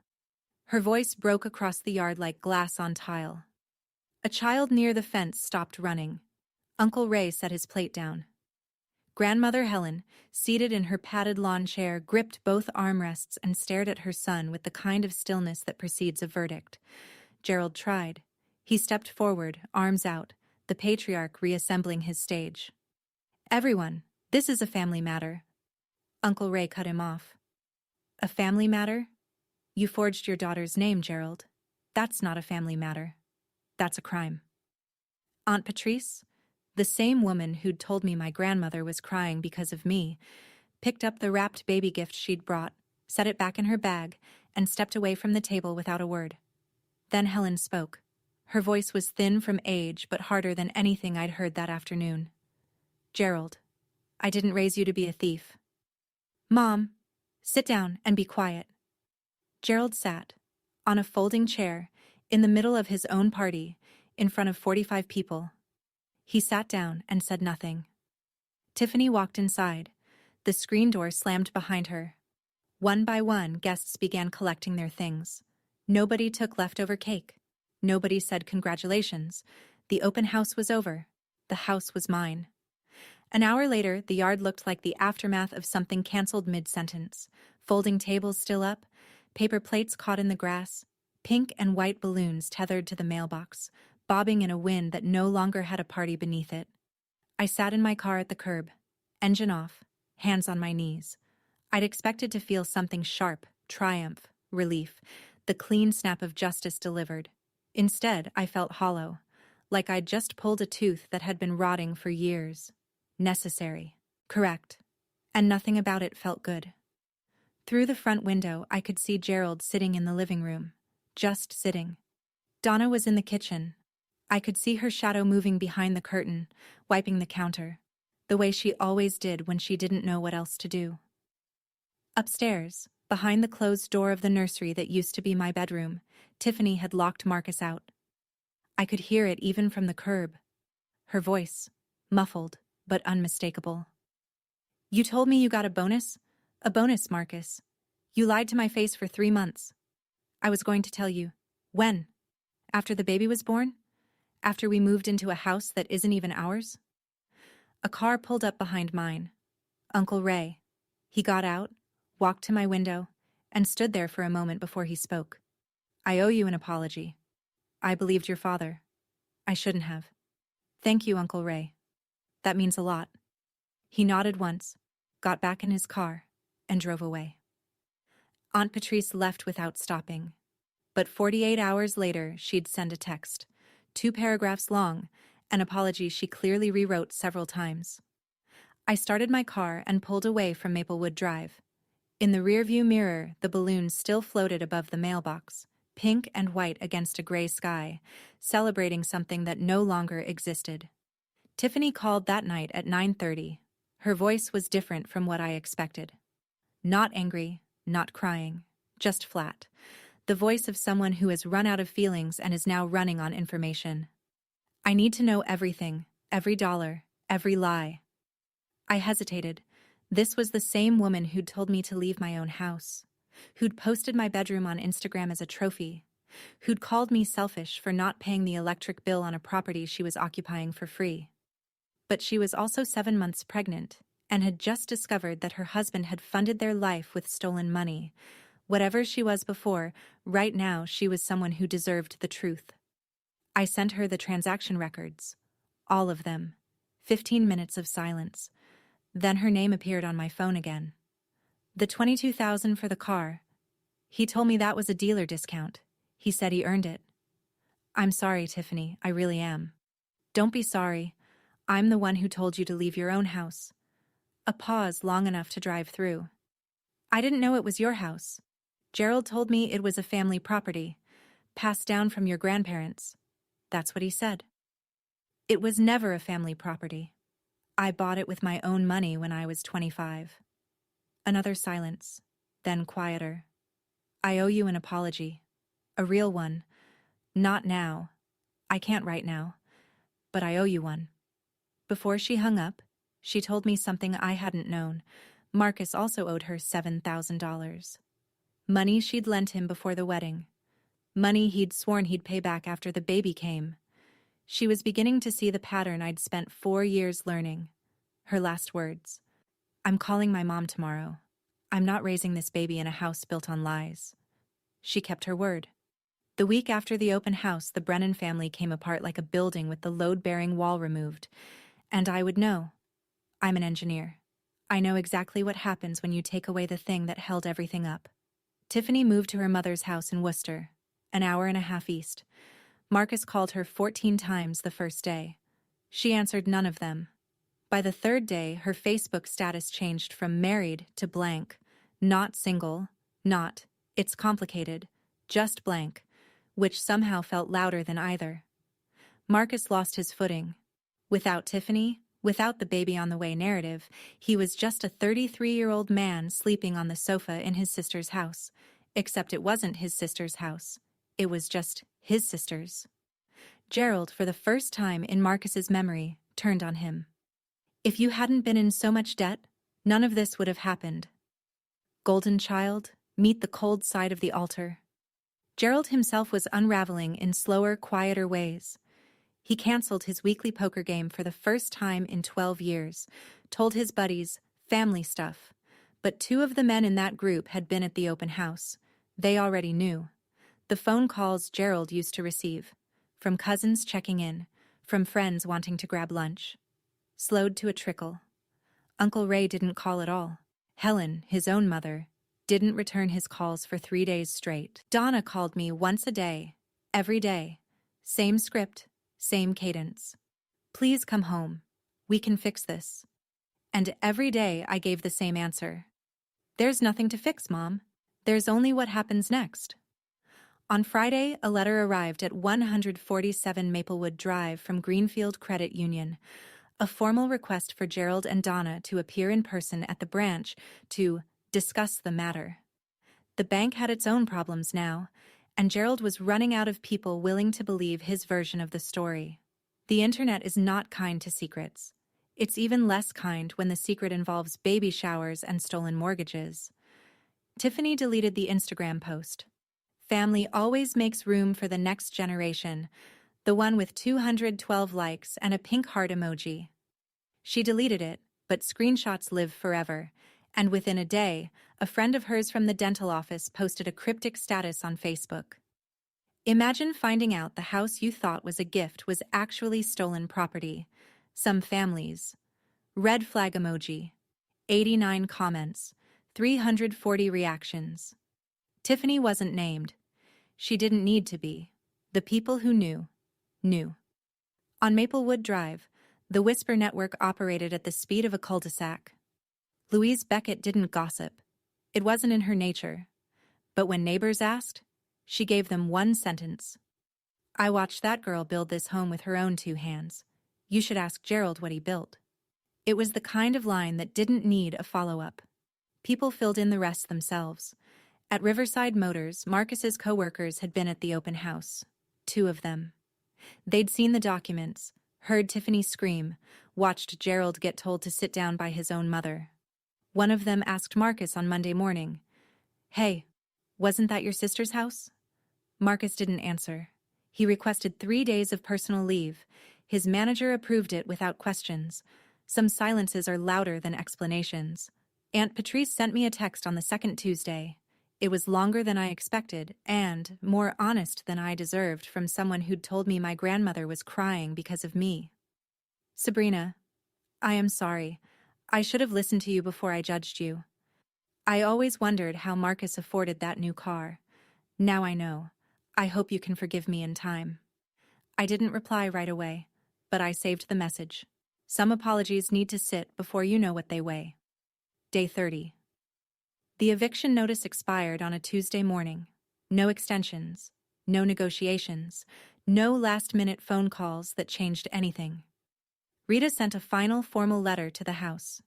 Speaker 1: Her voice broke across the yard like glass on tile. A child near the fence stopped running. Uncle Ray set his plate down. Grandmother Helen, seated in her padded lawn chair, gripped both armrests and stared at her son with the kind of stillness that precedes a verdict. Gerald tried. He stepped forward, arms out, the patriarch reassembling his stage. Everyone, this is a family matter. Uncle Ray cut him off. A family matter? You forged your daughter's name, Gerald. That's not a family matter. That's a crime. Aunt Patrice, the same woman who'd told me my grandmother was crying because of me, picked up the wrapped baby gift she'd brought, set it back in her bag, and stepped away from the table without a word. Then Helen spoke. Her voice was thin from age but harder than anything I'd heard that afternoon. Gerald, I didn't raise you to be a thief. Mom, sit down and be quiet. Gerald sat, on a folding chair, in the middle of his own party, in front of 45 people. He sat down and said nothing. Tiffany walked inside. The screen door slammed behind her. One by one, guests began collecting their things. Nobody took leftover cake. Nobody said congratulations. The open house was over. The house was mine. An hour later, the yard looked like the aftermath of something canceled mid-sentence. Folding tables still up, paper plates caught in the grass, pink and white balloons tethered to the mailbox, bobbing in a wind that no longer had a party beneath it. I sat in my car at the curb, engine off, hands on my knees. I'd expected to feel something sharp, triumph, relief, the clean snap of justice delivered. Instead, I felt hollow, like I'd just pulled a tooth that had been rotting for years. Necessary, correct, and nothing about it felt good. Through the front window, I could see Gerald sitting in the living room, just sitting. Donna was in the kitchen. I could see her shadow moving behind the curtain, wiping the counter, the way she always did when she didn't know what else to do. Upstairs, behind the closed door of the nursery that used to be my bedroom, Tiffany had locked Marcus out. I could hear it even from the curb. Her voice, muffled but unmistakable. You told me you got a bonus? A bonus, Marcus. You lied to my face for 3 months. I was going to tell you. When? After the baby was born? After we moved into a house that isn't even ours? A car pulled up behind mine. Uncle Ray. He got out, walked to my window, and stood there for a moment before he spoke. I owe you an apology. I believed your father. I shouldn't have. Thank you, Uncle Ray. That means a lot. He nodded once, got back in his car, and drove away. Aunt Patrice left without stopping. But 48 hours later, she'd send a text, 2 paragraphs long, an apology she clearly rewrote several times. I started my car and pulled away from Maplewood Drive. In the rearview mirror, the balloon still floated above the mailbox, pink and white against a gray sky, celebrating something that no longer existed. Tiffany called that night at 9:30. Her voice was different from what I expected. Not angry, not crying, just flat. The voice of someone who has run out of feelings and is now running on information. I need to know everything, every dollar, every lie. I hesitated. This was the same woman who'd told me to leave my own house, who'd posted my bedroom on Instagram as a trophy, who'd called me selfish for not paying the electric bill on a property she was occupying for free. But she was also 7 months pregnant and had just discovered that her husband had funded their life with stolen money. Whatever she was before, right now she was someone who deserved the truth. I sent her the transaction records. All of them. 15 minutes of silence. Then her name appeared on my phone again. The $22,000 for the car. He told me that was a dealer discount. He said he earned it. I'm sorry, Tiffany, I really am. Don't be sorry. I'm the one who told you to leave your own house. A pause long enough to drive through. I didn't know it was your house. Gerald told me it was a family property, passed down from your grandparents. That's what he said. It was never a family property. I bought it with my own money when I was 25. Another silence, then quieter. I owe you an apology. A real one. Not now. I can't right now. But I owe you one. Before she hung up, she told me something I hadn't known. Marcus also owed her $7,000. Money she'd lent him before the wedding. Money he'd sworn he'd pay back after the baby came. She was beginning to see the pattern I'd spent 4 years learning. Her last words. I'm calling my mom tomorrow. I'm not raising this baby in a house built on lies. She kept her word. The week after the open house, the Brennan family came apart like a building with the load-bearing wall removed. And I would know. I'm an engineer. I know exactly what happens when you take away the thing that held everything up. Tiffany moved to her mother's house in Worcester, an hour and a half east. Marcus called her 14 times the first day. She answered none of them. By the third day, her Facebook status changed from married to blank. Not single, not, it's complicated, just blank, which somehow felt louder than either. Marcus lost his footing. Without Tiffany, without the baby on the way narrative, he was just a 33-year-old man sleeping on the sofa in his sister's house. Except it wasn't his sister's house. It was just his sister's. Gerald, for the first time in Marcus's memory, turned on him. If you hadn't been in so much debt, none of this would have happened. Golden child, meet the cold side of the altar. Gerald himself was unraveling in slower, quieter ways. He canceled his weekly poker game for the first time in 12 years, told his buddies, family stuff. But 2 of the men in that group had been at the open house. They already knew. The phone calls Gerald used to receive. From cousins checking in, from friends wanting to grab lunch. Slowed to a trickle. Uncle Ray didn't call at all. Helen, his own mother, didn't return his calls for 3 days straight. Donna called me once a day, every day. Same script, same cadence. Please come home. We can fix this. And every day I gave the same answer. There's nothing to fix, Mom. There's only what happens next. On Friday, a letter arrived at 147 Maplewood Drive from Greenfield Credit Union. A formal request for Gerald and Donna to appear in person at the branch to discuss the matter. The bank had its own problems now, and Gerald was running out of people willing to believe his version of the story. The internet is not kind to secrets. It's even less kind when the secret involves baby showers and stolen mortgages. Tiffany deleted the Instagram post. Family always makes room for the next generation, the one with 212 likes and a pink heart emoji. She deleted it, but screenshots live forever, and within a day, a friend of hers from the dental office posted a cryptic status on Facebook. Imagine finding out the house you thought was a gift was actually stolen property. Some families. Red flag emoji. 89 comments. 340 reactions. Tiffany wasn't named. She didn't need to be. The people who knew, knew. On Maplewood Drive, The Whisper network operated at the speed of a cul-de-sac. Louise Beckett didn't gossip. It wasn't in her nature. But when neighbors asked, she gave them one sentence. I watched that girl build this home with her own 2 hands. You should ask Gerald what he built. It was the kind of line that didn't need a follow-up. People filled in the rest themselves. At Riverside Motors, Marcus's co-workers had been at the open house. 2 of them. They'd seen the documents, heard Tiffany scream, watched Gerald get told to sit down by his own mother. One of them asked Marcus on Monday morning, "Hey, wasn't that your sister's house?" Marcus didn't answer. He requested 3 days of personal leave. His manager approved it without questions. Some silences are louder than explanations. Aunt Patrice sent me a text on the second Tuesday. It was longer than I expected and more honest than I deserved from someone who'd told me my grandmother was crying because of me. Sabrina, I am sorry. I should have listened to you before I judged you. I always wondered how Marcus afforded that new car. Now I know. I hope you can forgive me in time. I didn't reply right away, but I saved the message. Some apologies need to sit before you know what they weigh. Day 30. The eviction notice expired on a Tuesday morning. No extensions, no negotiations, no last-minute phone calls that changed anything. Rita sent a final formal letter to the house.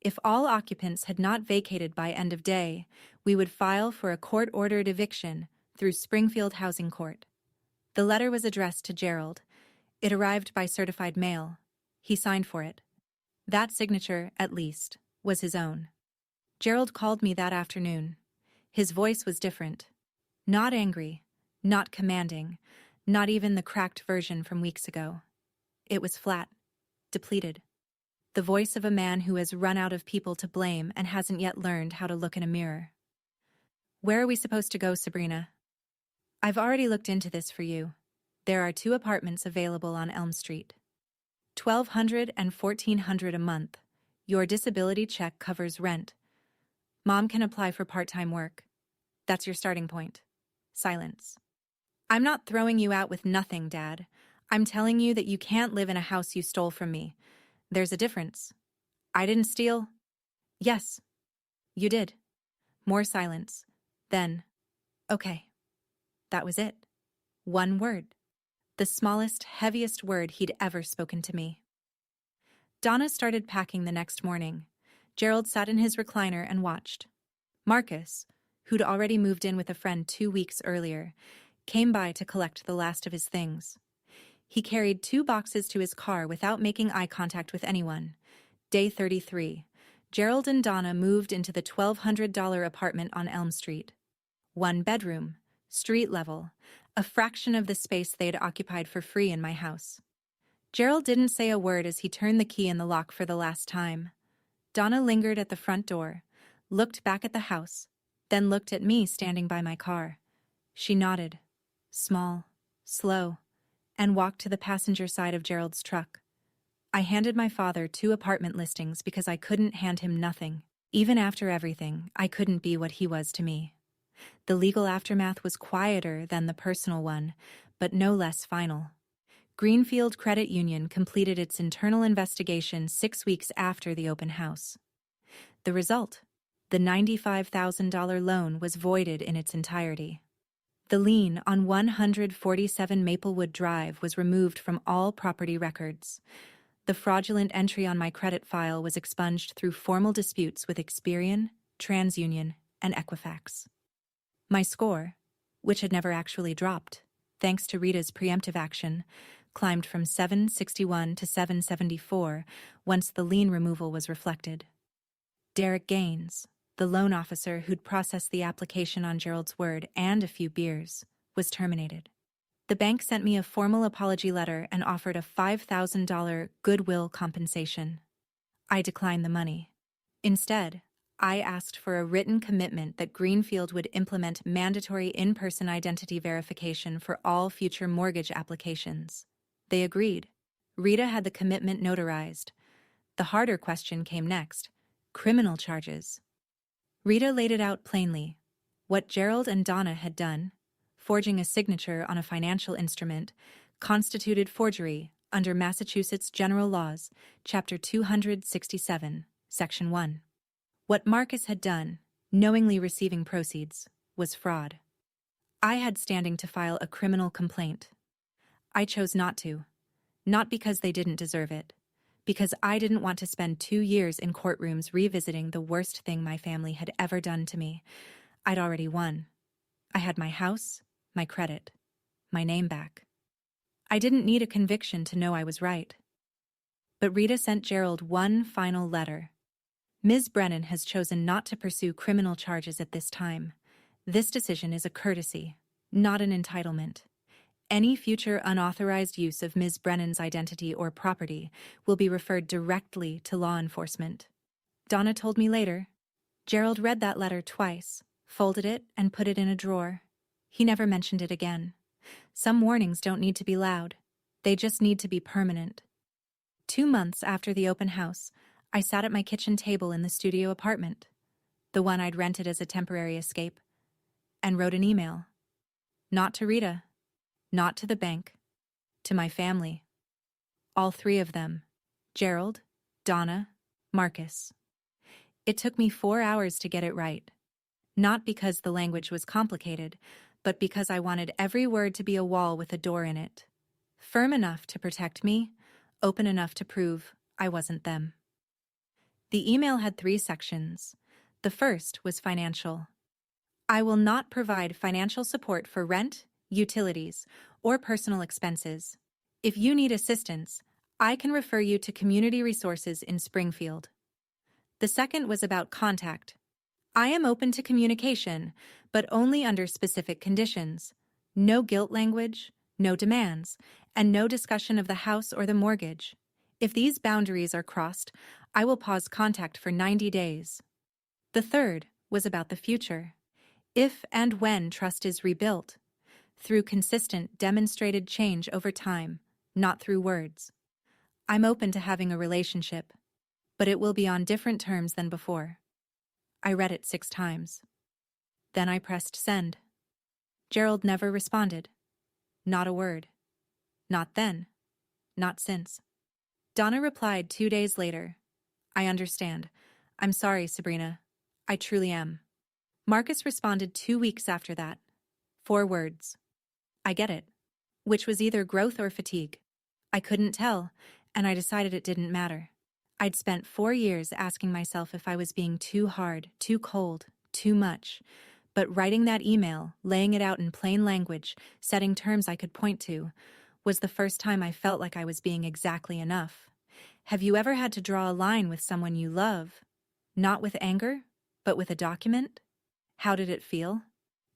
Speaker 1: If all occupants had not vacated by end of day, we would file for a court-ordered eviction through Springfield Housing Court. The letter was addressed to Gerald. It arrived by certified mail. He signed for it. That signature, at least, was his own. Gerald called me that afternoon. His voice was different. Not angry, not commanding, not even the cracked version from weeks ago. It was flat, depleted. The voice of a man who has run out of people to blame and hasn't yet learned how to look in a mirror. Where are we supposed to go, Sabrina? I've already looked into this for you. There are 2 apartments available on Elm Street. $1,200 and $1,400 a month. Your disability check covers rent. Mom can apply for part-time work. That's your starting point. Silence. I'm not throwing you out with nothing, Dad. I'm telling you that you can't live in a house you stole from me. There's a difference. I didn't steal. Yes, you did. More silence. Then, okay. That was it. One word. The smallest, heaviest word he'd ever spoken to me. Donna started packing the next morning. Gerald sat in his recliner and watched. Marcus, who'd already moved in with a friend 2 weeks earlier, came by to collect the last of his things. He carried 2 boxes to his car without making eye contact with anyone. Day 33. Gerald and Donna moved into the $1,200 apartment on Elm Street. 1 bedroom, street level, a fraction of the space they'd occupied for free in my house. Gerald didn't say a word as he turned the key in the lock for the last time. Donna lingered at the front door, looked back at the house, then looked at me standing by my car. She nodded, small, slow, and walked to the passenger side of Gerald's truck. I handed my father 2 apartment listings because I couldn't hand him nothing. Even after everything, I couldn't be what he was to me. The legal aftermath was quieter than the personal one, but no less final. Greenfield Credit Union completed its internal investigation 6 weeks after the open house. The result? The $95,000 loan was voided in its entirety. The lien on 147 Maplewood Drive was removed from all property records. The fraudulent entry on my credit file was expunged through formal disputes with Experian, TransUnion, and Equifax. My score, which had never actually dropped, thanks to Rita's preemptive action, climbed from 761 to 774 once the lien removal was reflected. Derek Gaines, the loan officer who'd processed the application on Gerald's word and a few beers, was terminated. The bank sent me a formal apology letter and offered a $5,000 goodwill compensation. I declined the money. Instead, I asked for a written commitment that Greenfield would implement mandatory in-person identity verification for all future mortgage applications. They agreed. Rita had the commitment notarized. The harder question came next: criminal charges. Rita laid it out plainly. What Gerald and Donna had done, forging a signature on a financial instrument, constituted forgery under Massachusetts General Laws, Chapter 267, Section 1. What Marcus had done, knowingly receiving proceeds, was fraud. I had standing to file a criminal complaint. I chose not to. Not because they didn't deserve it. Because I didn't want to spend 2 years in courtrooms revisiting the worst thing my family had ever done to me. I'd already won. I had my house, my credit, my name back. I didn't need a conviction to know I was right. But Rita sent Gerald one final letter. Ms. Brennan has chosen not to pursue criminal charges at this time. This decision is a courtesy, not an entitlement. Any future unauthorized use of Ms. Brennan's identity or property will be referred directly to law enforcement. Donna told me later. Gerald read that letter twice, folded it, and put it in a drawer. He never mentioned it again. Some warnings don't need to be loud. They just need to be permanent. 2 months after the open house, I sat at my kitchen table in the studio apartment, the one I'd rented as a temporary escape, and wrote an email. Not to Rita, not to the bank, to my family. All 3 of them: Gerald, Donna, Marcus. It took me 4 hours to get it right. Not because the language was complicated, but because I wanted every word to be a wall with a door in it. Firm enough to protect me, open enough to prove I wasn't them. The email had 3 sections. The first was financial. I will not provide financial support for rent, utilities, or personal expenses. If you need assistance, I can refer you to community resources in Springfield. The second was about contact. I am open to communication, but only under specific conditions. No guilt language, no demands, and no discussion of the house or the mortgage. If these boundaries are crossed, I will pause contact for 90 days. The third was about the future. If and when trust is rebuilt, through consistent, demonstrated change over time, not through words. I'm open to having a relationship, but it will be on different terms than before. I read it 6 times. Then I pressed send. Gerald never responded. Not a word. Not then. Not since. Donna replied 2 days later. I understand. I'm sorry, Sabrina. I truly am. Marcus responded 2 weeks after that. 4 words. I get it. Which was either growth or fatigue. I couldn't tell, and I decided it didn't matter. I'd spent 4 years asking myself if I was being too hard, too cold, too much. But writing that email, laying it out in plain language, setting terms I could point to, was the first time I felt like I was being exactly enough. Have you ever had to draw a line with someone you love? Not with anger, but with a document? How did it feel?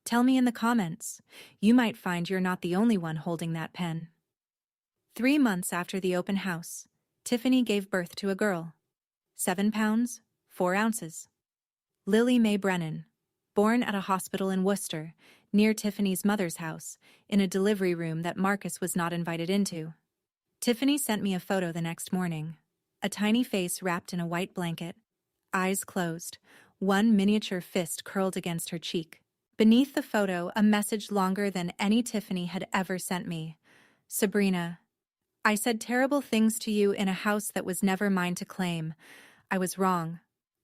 Speaker 1: Tell me in the comments. You might find you're not the only one holding that pen. 3 months after the open house, Tiffany gave birth to a girl. 7 pounds, 4 ounces. Lily Mae Brennan, born at a hospital in Worcester, near Tiffany's mother's house, in a delivery room that Marcus was not invited into. Tiffany sent me a photo the next morning. A tiny face wrapped in a white blanket, eyes closed, one miniature fist curled against her cheek. Beneath the photo, a message longer than any Tiffany had ever sent me. Sabrina, I said terrible things to you in a house that was never mine to claim. I was wrong.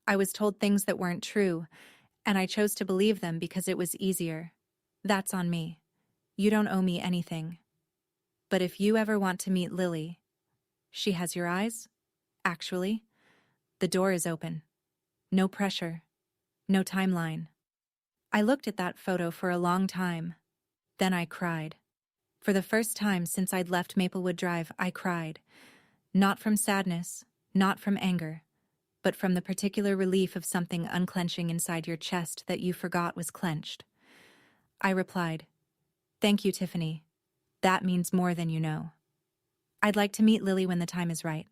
Speaker 1: I was told things that weren't true, and I chose to believe them because it was easier. That's on me. You don't owe me anything. But if you ever want to meet Lily, she has your eyes? Actually, the door is open. No pressure. No timeline. I looked at that photo for a long time. Then I cried. For the first time since I'd left Maplewood Drive, I cried. Not from sadness, not from anger, but from the particular relief of something unclenching inside your chest that you forgot was clenched. I replied, "Thank you, Tiffany. That means more than you know. I'd like to meet Lily when the time is right."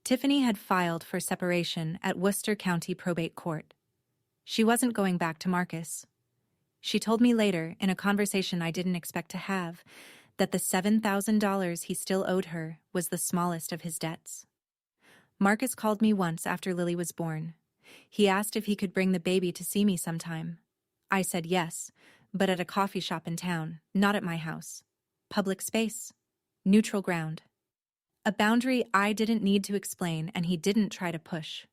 Speaker 1: Tiffany had filed for separation at Worcester County Probate Court. She wasn't going back to Marcus. She told me later, in a conversation I didn't expect to have, that the $7,000 he still owed her was the smallest of his debts. Marcus called me once after Lily was born. He asked if he could bring the baby to see me sometime. I said yes, but at a coffee shop in town, not at my house. Public space. Neutral ground. A boundary I didn't need to explain and he didn't try to push.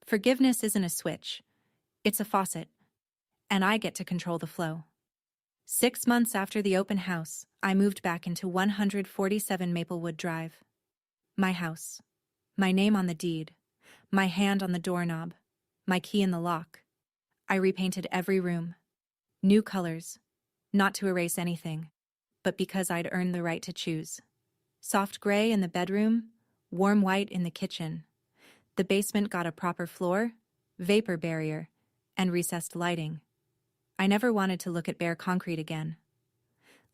Speaker 1: Forgiveness isn't a switch, it's a faucet, and I get to control the flow. 6 months after the open house, I moved back into 147 Maplewood Drive. My house. My name on the deed. My hand on the doorknob. My key in the lock. I repainted every room. New colors. Not to erase anything, but because I'd earned the right to choose. Soft gray in the bedroom, warm white in the kitchen. The basement got a proper floor, vapor barrier, and recessed lighting. I never wanted to look at bare concrete again.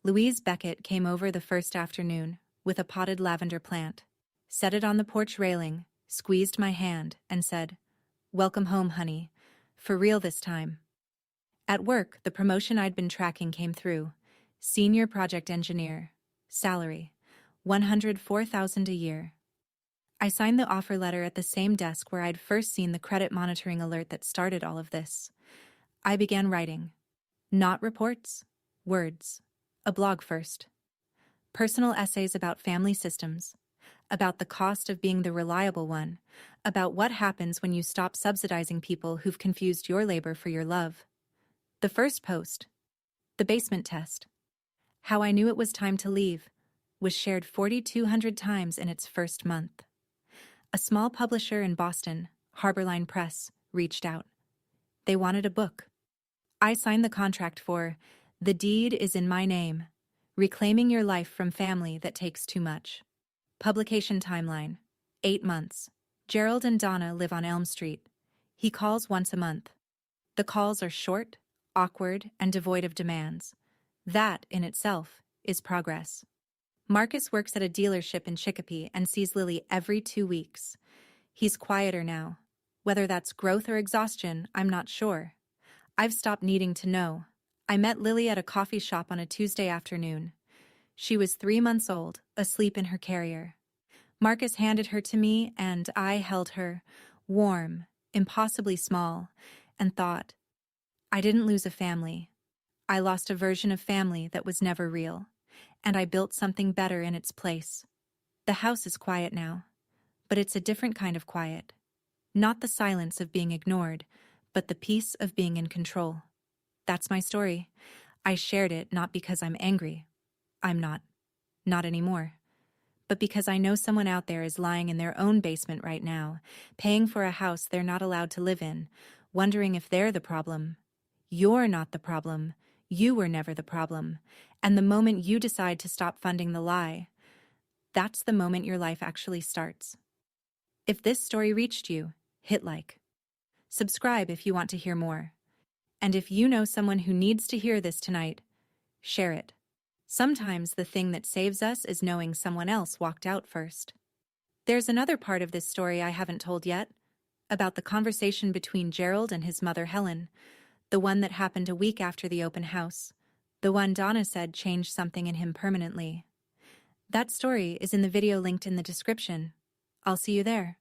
Speaker 1: Louise Vacate came over the first afternoon with a potted lavender plant, set it on the porch railing, squeezed my hand, and said, "Welcome home, honey. For real this time." At work, the promotion I'd been tracking came through. Senior project engineer. Salary, $104,000 a year. I signed the offer letter at the same desk where I'd first seen the credit monitoring alert that started all of this. I began writing. Not reports, words. A blog first. Personal essays about family systems, about the cost of being the reliable one, about what happens when you stop subsidizing people who've confused your labor for your love. The first post, the basement test, how I knew it was time to leave, was shared 4,200 times in its first month. A small publisher in Boston, Harborline Press, reached out. They wanted a book. I signed the contract for The Deed is in My Name, Reclaiming Your Life from Family That Takes Too Much. Publication timeline, 8 months. Gerald and Donna live on Elm Street. He calls once a month. The calls are short, awkward, and devoid of demands. That, in itself, is progress. Marcus works at a dealership in Chicopee and sees Lily every 2 weeks. He's quieter now. Whether that's growth or exhaustion, I'm not sure. I've stopped needing to know. I met Lily at a coffee shop on a Tuesday afternoon. She was 3 months old, asleep in her carrier. Marcus handed her to me, and I held her, warm, impossibly small, and thought, I didn't lose a family. I lost a version of family that was never real, and I built something better in its place. The house is quiet now, but it's a different kind of quiet. Not the silence of being ignored, but the peace of being in control. That's my story. I shared it not because I'm angry. I'm not. Not anymore. But because I know someone out there is lying in their own basement right now, paying for a house they're not allowed to live in, wondering if they're the problem. You're not the problem. You were never the problem. And the moment you decide to stop funding the lie, that's the moment your life actually starts. If this story reached you, hit like. Subscribe if you want to hear more. And if you know someone who needs to hear this tonight, share it. Sometimes the thing that saves us is knowing someone else walked out first. There's another part of this story I haven't told yet, about the conversation between Gerald and his mother Helen, the one that happened a week after the open house, the one Donna said changed something in him permanently. That story is in the video linked in the description. I'll see you there.